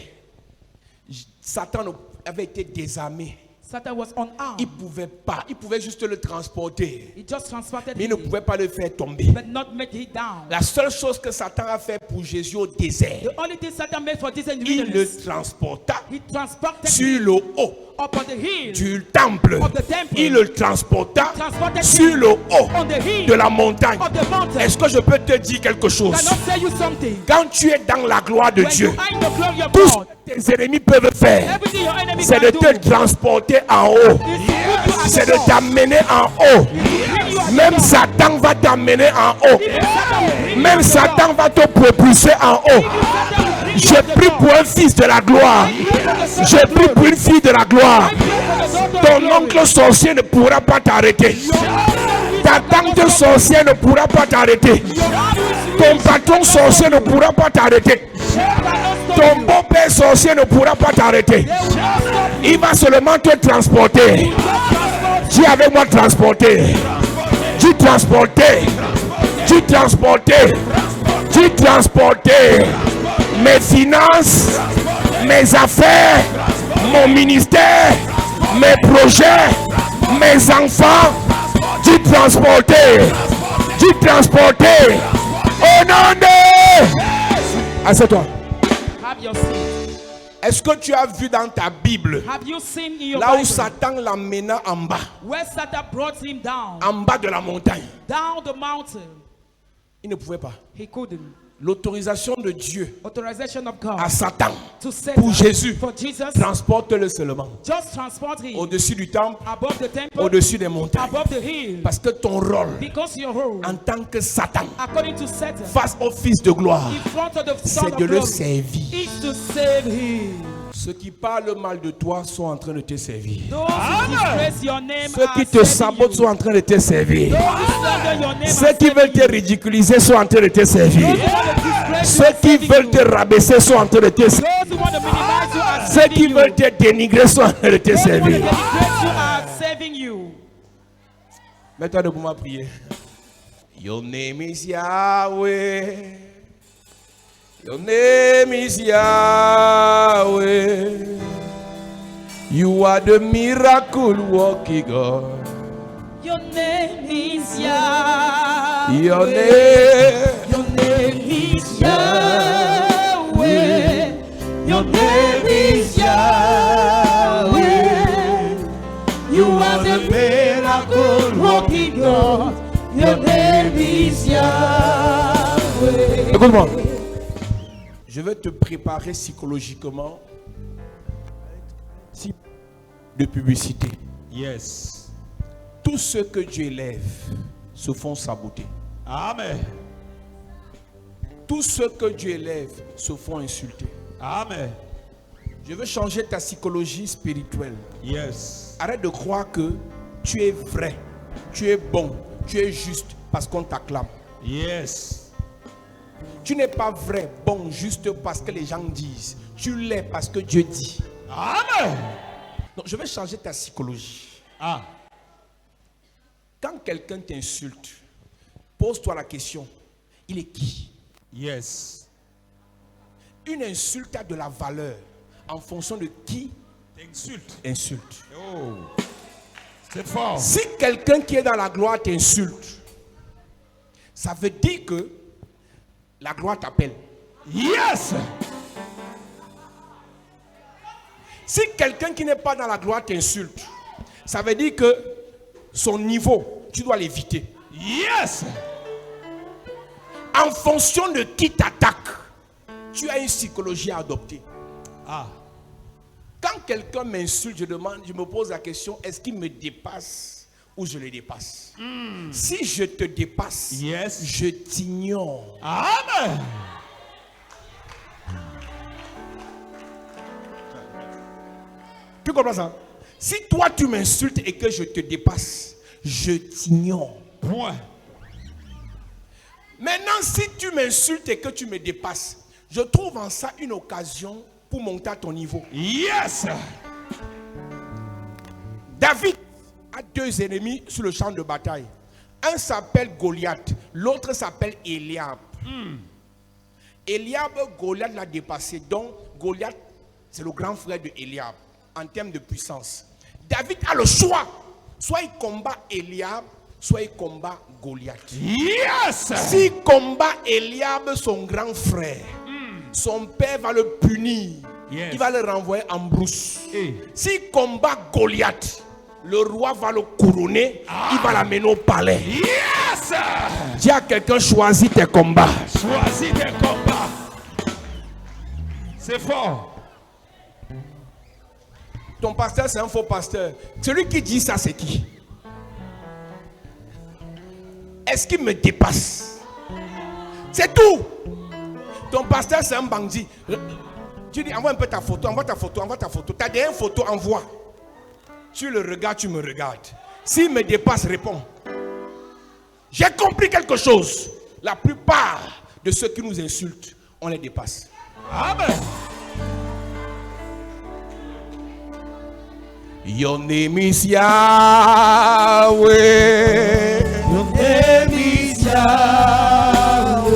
B: Satan avait été désarmé.
C: Satan was unarmed.
B: Il ne pouvait pas. Il pouvait juste le transporter.
C: He just transported
B: Mais il ne
C: him,
B: pouvait pas le faire tomber.
C: but not make it down.
B: La seule chose que Satan a fait pour Jésus au désert,
C: The only thing Satan made for Jesus in the
B: il le
C: wilderness,
B: transporta
C: he transported
B: sur
C: him
B: le haut
C: up on the hill
B: du temple.
C: of the temple.
B: Il le transporta
C: Transported
B: sur
C: him
B: le haut
C: on the hill
B: de la montagne.
C: of the mountain.
B: Est-ce que je peux te dire quelque chose?
C: Can I tell you something?
B: Quand tu es dans la gloire de
C: When
B: Dieu,
C: you are in the glory of
B: tout ce
C: God,
B: que tes ennemis peuvent faire,
C: everything your enemy
B: c'est
C: can
B: de
C: do
B: te transporter en haut.
C: is to put you at
B: C'est
C: the
B: de
C: top.
B: t'amener en haut.
C: Bring you at the
B: Même
C: top.
B: Satan va t'amener en haut.
C: Even Satan will bring you
B: Même
C: at the top.
B: Satan va te propulser en haut.
C: Even Satan will bring you
B: Je
C: at the
B: prie
C: top.
B: pour un fils de la gloire. Je prie pour une fille de la gloire. Ton oncle sorcier ne pourra pas t'arrêter. Ta tante sorcière ne pourra pas t'arrêter. Ton patron sorcier ne pourra pas t'arrêter. Ton beau-père sorcier ne pourra pas t'arrêter. Il va seulement te transporter. Dis avec moi transporter. Dis transporter. Dis transporter. Dis transporter. Mes finances, mes affaires, mon ministère, mes projets, mes enfants. Dis transporter. Dis transporter. Au nom de... Assieds-toi.
C: Have you seen?
B: Est-ce que tu as vu dans ta Bible
C: Have you seen in your
B: là où
C: Bible
B: Satan l'emmena en bas,
C: where Satan brought him down
B: de la montagne?
C: the mountain?
B: Il ne pouvait pas.
C: He couldn't.
B: L'autorisation de Dieu
C: Authorization of God
B: à Satan
C: to Satan
B: pour Jésus,
C: for Jesus.
B: transporte-le seulement
C: Just transport him
B: au-dessus du temple,
C: above the temple,
B: au-dessus des montagnes.
C: above the hill.
B: Parce que ton rôle
C: Because your role,
B: en tant que Satan,
C: according to Satan,
B: face au Fils de gloire,
C: in front of the Son
B: c'est
C: of
B: de le
C: Glory,
B: servir.
C: is to save him.
B: Ceux qui parlent mal de toi sont en train de te servir.
C: Those who disgrace your name
B: Ceux
C: are
B: qui te
C: serving
B: sabotent
C: you.
B: sont en train de te servir.
C: Those who slander your name
B: Ceux
C: are
B: qui veulent
C: serving
B: te
C: you.
B: ridiculiser sont en train de te servir.
C: Those who want to disgrace you
B: Ceux
C: are
B: qui
C: serving
B: veulent
C: you.
B: te rabaisser sont en train de te servir.
C: Those who want to minimize you are
B: Ceux
C: serving
B: qui
C: you.
B: veulent te dénigrer sont en train de te
C: Those who want to
B: servir.
C: disgrace you are serving you.
B: Mets-toi debout, ma prière. Your name is Yahweh. Your name is Yahweh. You are the miracle working God.
C: Your name is Yahweh.
B: Your name.
C: Your name is Yahweh. Your name is Yahweh. You are the miracle working God. Your name is Yahweh.
B: Écoute-moi. Je vais te préparer psychologiquement de publicité.
D: Yes.
B: Tous ceux que Dieu élève se font saboter.
D: Amen.
B: Tous ceux que Dieu élève se font insulter.
D: Amen.
B: Je veux changer ta psychologie spirituelle.
D: Yes.
B: Arrête de croire que tu es vrai, tu es bon, tu es juste parce qu'on t'acclame.
D: Yes.
B: Tu n'es pas vrai, bon, juste parce que les gens disent. Tu l'es parce que Dieu dit.
D: Amen.
B: Donc je vais changer ta psychologie.
D: Ah.
B: Quand quelqu'un t'insulte, pose-toi la question, il est qui?
D: Yes.
B: Une insulte a de la valeur en fonction de qui
D: T'insulte.
B: insulte.
D: Oh. C'est fort.
B: Si quelqu'un qui est dans la gloire t'insulte, ça veut dire que la gloire t'appelle.
D: Yes.
B: Si quelqu'un qui n'est pas dans la gloire t'insulte, ça veut dire que son niveau, tu dois l'éviter.
D: Yes.
B: En fonction de qui t'attaque, tu as une psychologie à adopter.
D: Ah.
B: Quand quelqu'un m'insulte, je me pose la question, est-ce qu'il me dépasse ou je le dépasse? Si je te dépasse,
D: Yes.
B: je t'ignore.
D: Amen.
B: Tu comprends ça? Si toi tu m'insultes et que je te dépasse, je t'ignore.
D: Point.
B: Maintenant, si tu m'insultes et que tu me dépasses, je trouve en ça une occasion pour monter à ton niveau.
D: Yes.
B: David a deux ennemis sur le champ de bataille. Un s'appelle Goliath, l'autre s'appelle Eliab. Eliab, Goliath l'a dépassé. Donc, Goliath, c'est le grand frère de Eliab en termes de puissance. David a le choix. Soit il combat Eliab, soit il combat Goliath.
D: Yes.
B: S'il combat Eliab, son grand frère, son père va le punir.
D: Yes.
B: Il va le renvoyer en brousse.
D: Eh.
B: S'il combat Goliath, le roi va le couronner. Il va l'amener au palais.
D: Yes.
B: Dis à quelqu'un, choisis tes combats.
D: Choisis tes combats. C'est fort.
B: Ton pasteur, c'est un faux pasteur. Celui qui dit ça, c'est qui? Est-ce qu'il me dépasse? C'est tout. Ton pasteur, c'est un bandit. Tu dis, envoie un peu ta photo, envoie ta photo, envoie ta photo. Ta dernière photo, envoie. Tu le regardes, tu me regardes. S'il me dépasse, réponds. J'ai compris quelque chose. La plupart de ceux qui nous insultent, on les dépasse.
D: Amen.
B: Your name is Yahweh.
A: Your name is Yahweh.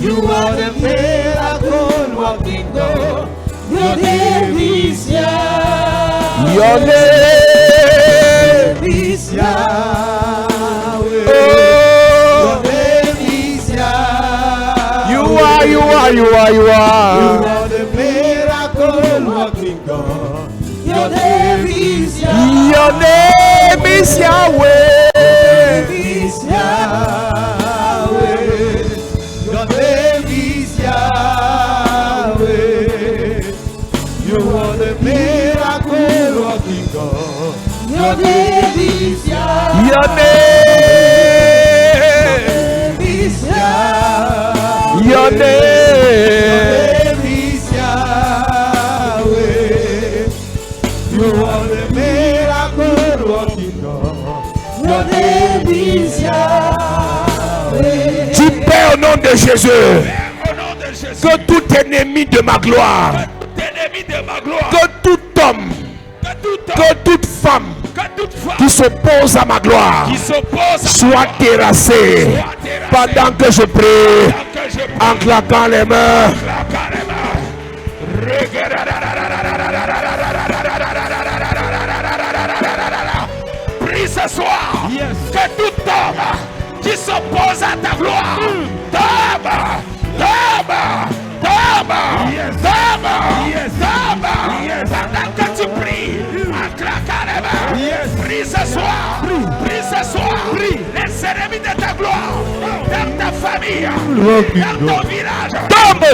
A: You are the miracle working God. Your name is Yahweh.
B: Your name
A: is Yahweh.
B: Oh,
A: Your name is Yahweh.
B: you are.
A: You are the miracle working God. Your name is Yahweh.
B: Your name is Yahweh.
A: Is Yahweh.
B: Dis Père au nom de Jésus. Que tout ennemi de ma gloire, que tout homme, que toute femme qui s'oppose à ma gloire soit terrassé pendant que je prie en claquant les mains. Prie ce soir que tout homme qui s'oppose à ta gloire tombe. Pendant que tu pries en claquant les mains, prie ce soir, prie ce soir, les ennemis de ta gloire, dans ta famille, dans ton village, tombe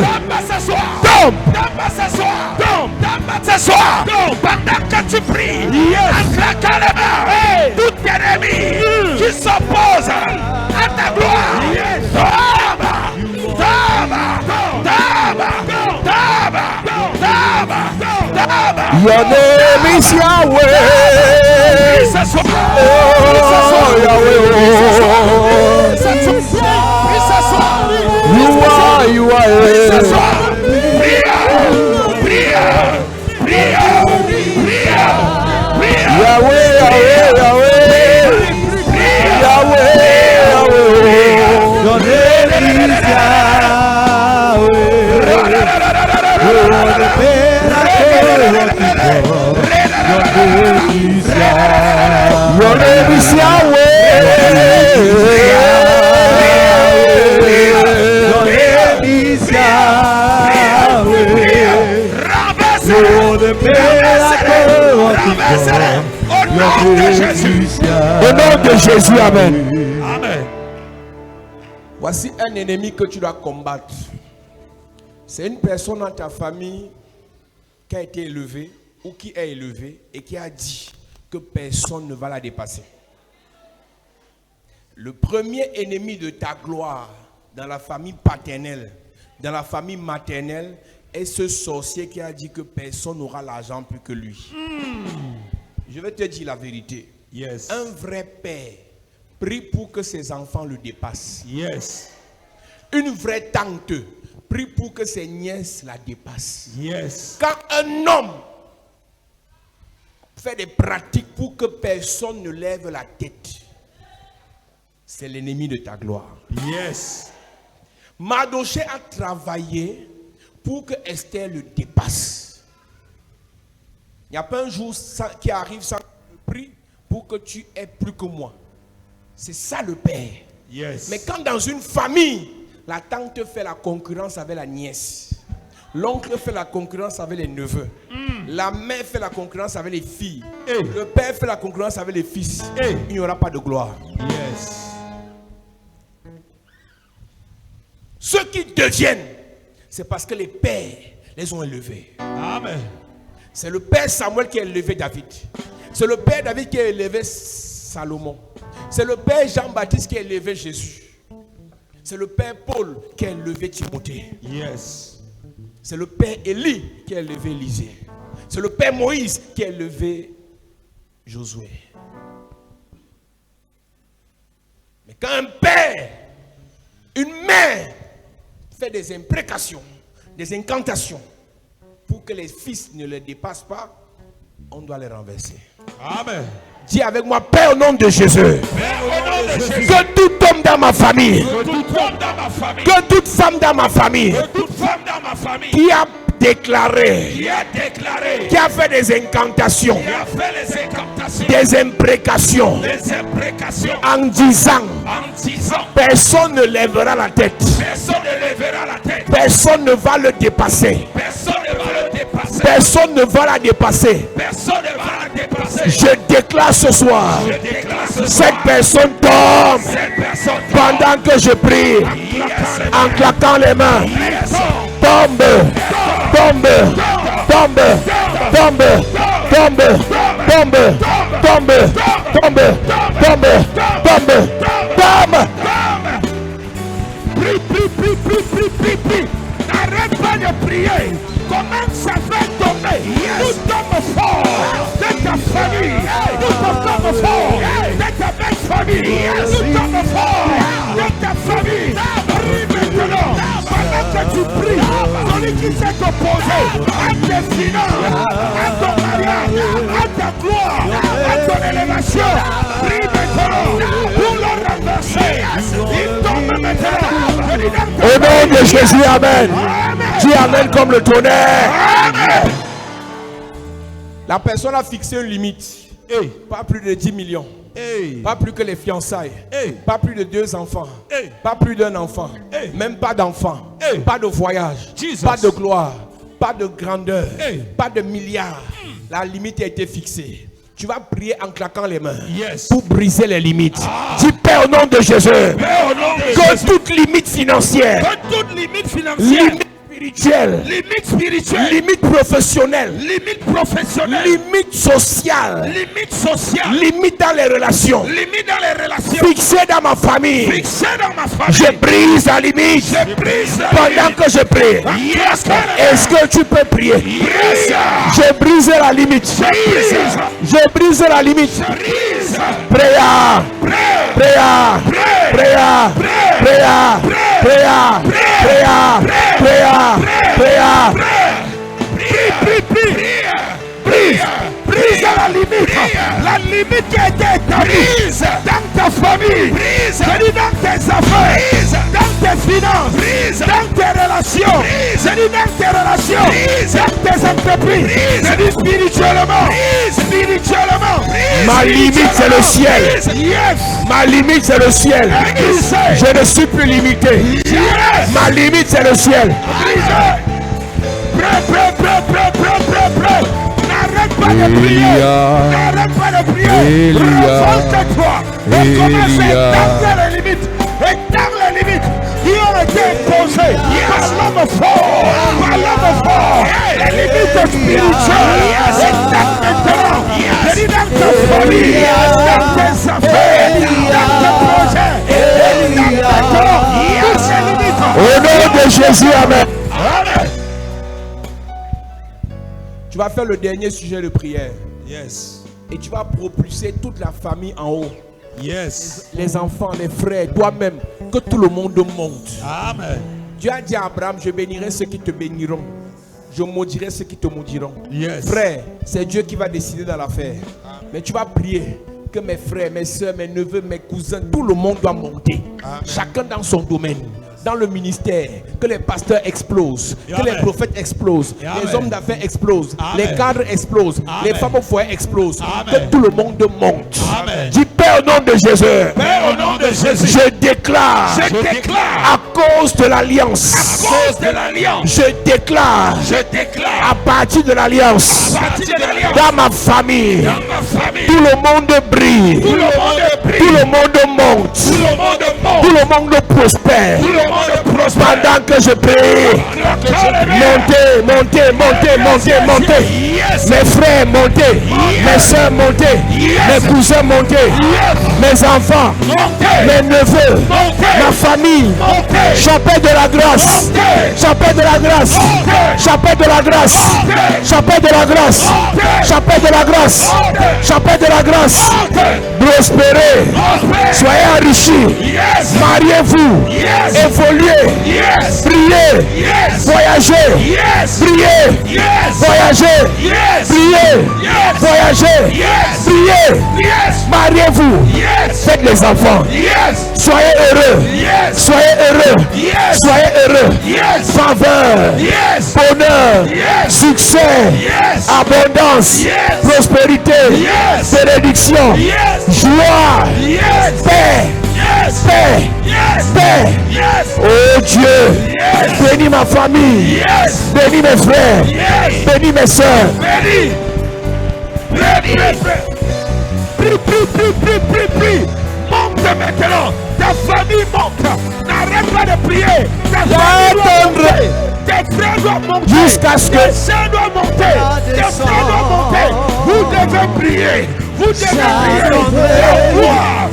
B: ce soir, tombe ce soir, tombe ce soir, pendant que tu pries en claquant les mains, tout ennemi qui s'oppose à ta gloire, Your name is Yahweh. You are Your name is Yahweh. Your name is Yahweh. You're the miracle working God. Your name is Yahweh. Au nom de Jésus, amen. Amen. Voici un ennemi que tu dois combattre. C'est une personne dans ta famille qui a été élevée ou qui est élevée et qui a dit que personne ne va la dépasser. Le premier ennemi de ta gloire dans la famille paternelle, dans la famille maternelle, est ce sorcier qui a dit que personne n'aura l'argent plus que lui. Je vais te dire la vérité. Yes. Un vrai père prie pour que ses enfants le dépassent. Yes. Une vraie tante prie pour que ses nièces la dépassent. Yes. Quand un homme fait des pratiques pour que personne ne lève la tête, c'est l'ennemi de ta gloire. Yes. Mardochée a travaillé pour que Esther le dépasse. Il n'y a pas un jour qui arrive sans que je prie pour que tu aies plus que moi. C'est ça le père. Yes. Mais quand dans une famille, la tante fait la concurrence avec la nièce, l'oncle fait la concurrence avec les neveux, la mère fait la concurrence avec les filles, le père fait la concurrence avec les fils, il n'y aura pas de gloire. Yes. Ceux qui deviennent, c'est parce que les pères les ont élevés. Amen. C'est le père Samuel qui a élevé David. C'est le père David qui a élevé Salomon. C'est le père Jean-Baptiste qui a élevé Jésus. C'est le père Paul qui a élevé Timothée. Yes. C'est le père Élie qui a élevé Élisée. C'est le père Moïse qui a élevé Josué. Mais quand un père, une mère fait des imprécations, des incantations pour que les fils ne les dépassent pas, on doit les renverser. Amen. Dis avec moi, Père, au nom de Jésus, que tout homme dans ma famille, que toute femme dans ma famille, qui a déclaré, qui a fait des incantations, des imprécations, en disant, personne ne lèvera la tête, personne ne va le dépasser, personne ne va la dépasser. Je déclare ce soir, cette personne tombe pendant que je prie, en claquant les mains. Tombe, tombe, tombe, tombe, tombe, tombe, tombe, tombe, tombe, tombe, tombe. Prie, prie, prie, prie, prie, prie, prie. N'arrête pas de prier. Commence à faire tomber. Tout tombe fort de ta famille. Tout tombe fort de ta belle famille. famille, tout homme fort dans ta famille, prie maintenant. Pendant que tu pries, celui qui s'est opposé à tes finances, à ton mariage, à ta gloire, à ton élévation, prie maintenant pour le renverser. Il tombe maintenant. Au nom de Jésus, amen. Dis amen comme le tonnerre. Amen.
A: La personne a fixé une limite.
B: Hey.
A: Pas plus de 10 millions.
B: Hey.
A: Pas plus que les fiançailles.
B: Hey.
A: Pas plus de 2 enfants.
B: Hey.
A: Pas plus d'un enfant.
B: Hey.
A: Même pas d'enfant.
B: Hey.
A: Pas de voyage.
B: Jesus.
A: Pas de gloire. Pas de grandeur.
B: Hey.
A: Pas de milliards. La limite a été fixée. Tu vas prier en claquant les mains.
B: Yes.
A: Pour briser les limites. Dis Père au nom de Jésus.
B: Père, au nom de
A: Que
B: Jésus.
A: toute limite financière.
B: Que toute limite financière.
A: Limite spirituelle.
B: Limite spirituelle.
A: Limite professionnelle.
B: Limite professionnelle.
A: Limite sociale.
B: Limite sociale.
A: Limite dans les relations.
B: Limite dans les relations.
A: Fixée dans ma famille.
B: Fixée dans ma famille.
A: Je brise la limite.
B: Je brise la
A: Pendant
B: limite.
A: que je prie.
B: Yes.
A: Est-ce que tu peux prier?
B: Yes.
A: Je brise la limite. Je brise la limite.
B: Brise.
A: Préa. Préa. Préa. Préa. Préa. Préa. Préa. Préa. Brise la limite. La limite qui a été établie dans ta famille, dans tes affaires, dans tes finances, dans tes relations, dans tes relations, dans tes entreprises, spirituellement. Ma limite c'est le ciel. Ma limite c'est le ciel. Je ne suis plus limité. Ma limite c'est le ciel. Prêt. N'arrête pas de prier. N'arrête pas de prier. Révolte-toi. Et commence à éteindre les limites. Éteindre les limites qui ont été imposées par l'homme fort. Les limites spirituelles. Éteindre maintenant. Je dis dans ta famille, dans tes affaires, dans tes projets. Éteindre maintenant toutes ces limites. Au nom de Jésus, amen. Tu vas faire le dernier sujet de prière.
B: Yes.
A: Et tu vas propulser toute la famille en haut.
B: Yes.
A: Les enfants, les frères, toi-même. Que tout le monde monte.
B: Amen.
A: Dieu a dit à Abraham, je bénirai ceux qui te béniront. Je maudirai ceux qui te maudiront.
B: Yes.
A: Frère, c'est Dieu qui va décider dans l'affaire. Mais tu vas prier que mes frères, mes soeurs, mes neveux, mes cousins, tout le monde doit monter.
B: Amen.
A: Chacun dans son domaine. Dans le ministère, que les pasteurs explosent, que
B: Amen.
A: les prophètes explosent,
B: Amen.
A: les hommes d'affaires explosent,
B: Amen.
A: les cadres explosent,
B: Amen.
A: les femmes au foyer explosent,
B: Amen.
A: que tout le monde monte.
B: Amen.
A: Dis Père au nom de Jésus.
B: Père, au nom de Jésus.
A: Je déclare,
B: Je déclare.
A: à cause de l'alliance,
B: À cause de l'alliance.
A: je déclare,
B: Je déclare.
A: à partir de l'alliance,
B: À partir de l'alliance.
A: dans ma famille,
B: Dans ma famille.
A: tout le monde brille,
B: Tout le monde prie.
A: tout le monde monte,
B: Tout le monde monte.
A: tout le monde prospère.
B: Tout le monde prospère.
A: Pendant que je prie, montez.
B: Yes.
A: Mes frères, montez. Mes soeurs, montez. Mes cousins, montez. Mes enfants, mes neveux, ma famille. Chapelle de la grâce. Chapelle de la grâce. Chapelle de la grâce. Chapelle de la grâce. Chapelle de la grâce. Chapelle de la grâce. Prospérez. Soyez enrichis. Mariez-vous. Évoluez. Priez. Voyagez. Priez. Voyagez. Priez. Voyagez. Priez. Mariez-vous. Faites les enfants. Soyez heureux. Soyez heureux. Soyez heureux. Faveur. Bonheur. Succès. Abondance. Prospérité. Bénédiction. Joie. Paix. Paix. Oh Dieu, bénis ma famille, bénis mes frères, bénis mes soeurs. Prie. Monte maintenant, ta famille monte. N'arrête pas de prier. Ta famille doit monter. Tes frères doivent monter. Jusqu'à ce que tes soeurs doivent monter. Tes frères doivent monter. Vous devez prier. Vous devez prier. La gloire,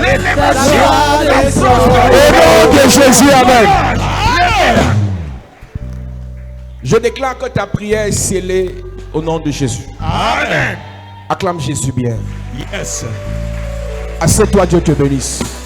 A: l'élévation, la prospérité. Au nom de Jésus, amen. Je déclare que ta prière est scellée au nom de Jésus.
B: Amen.
A: Acclame Jésus bien.
B: Yes. Assieds-toi, Dieu te bénisse.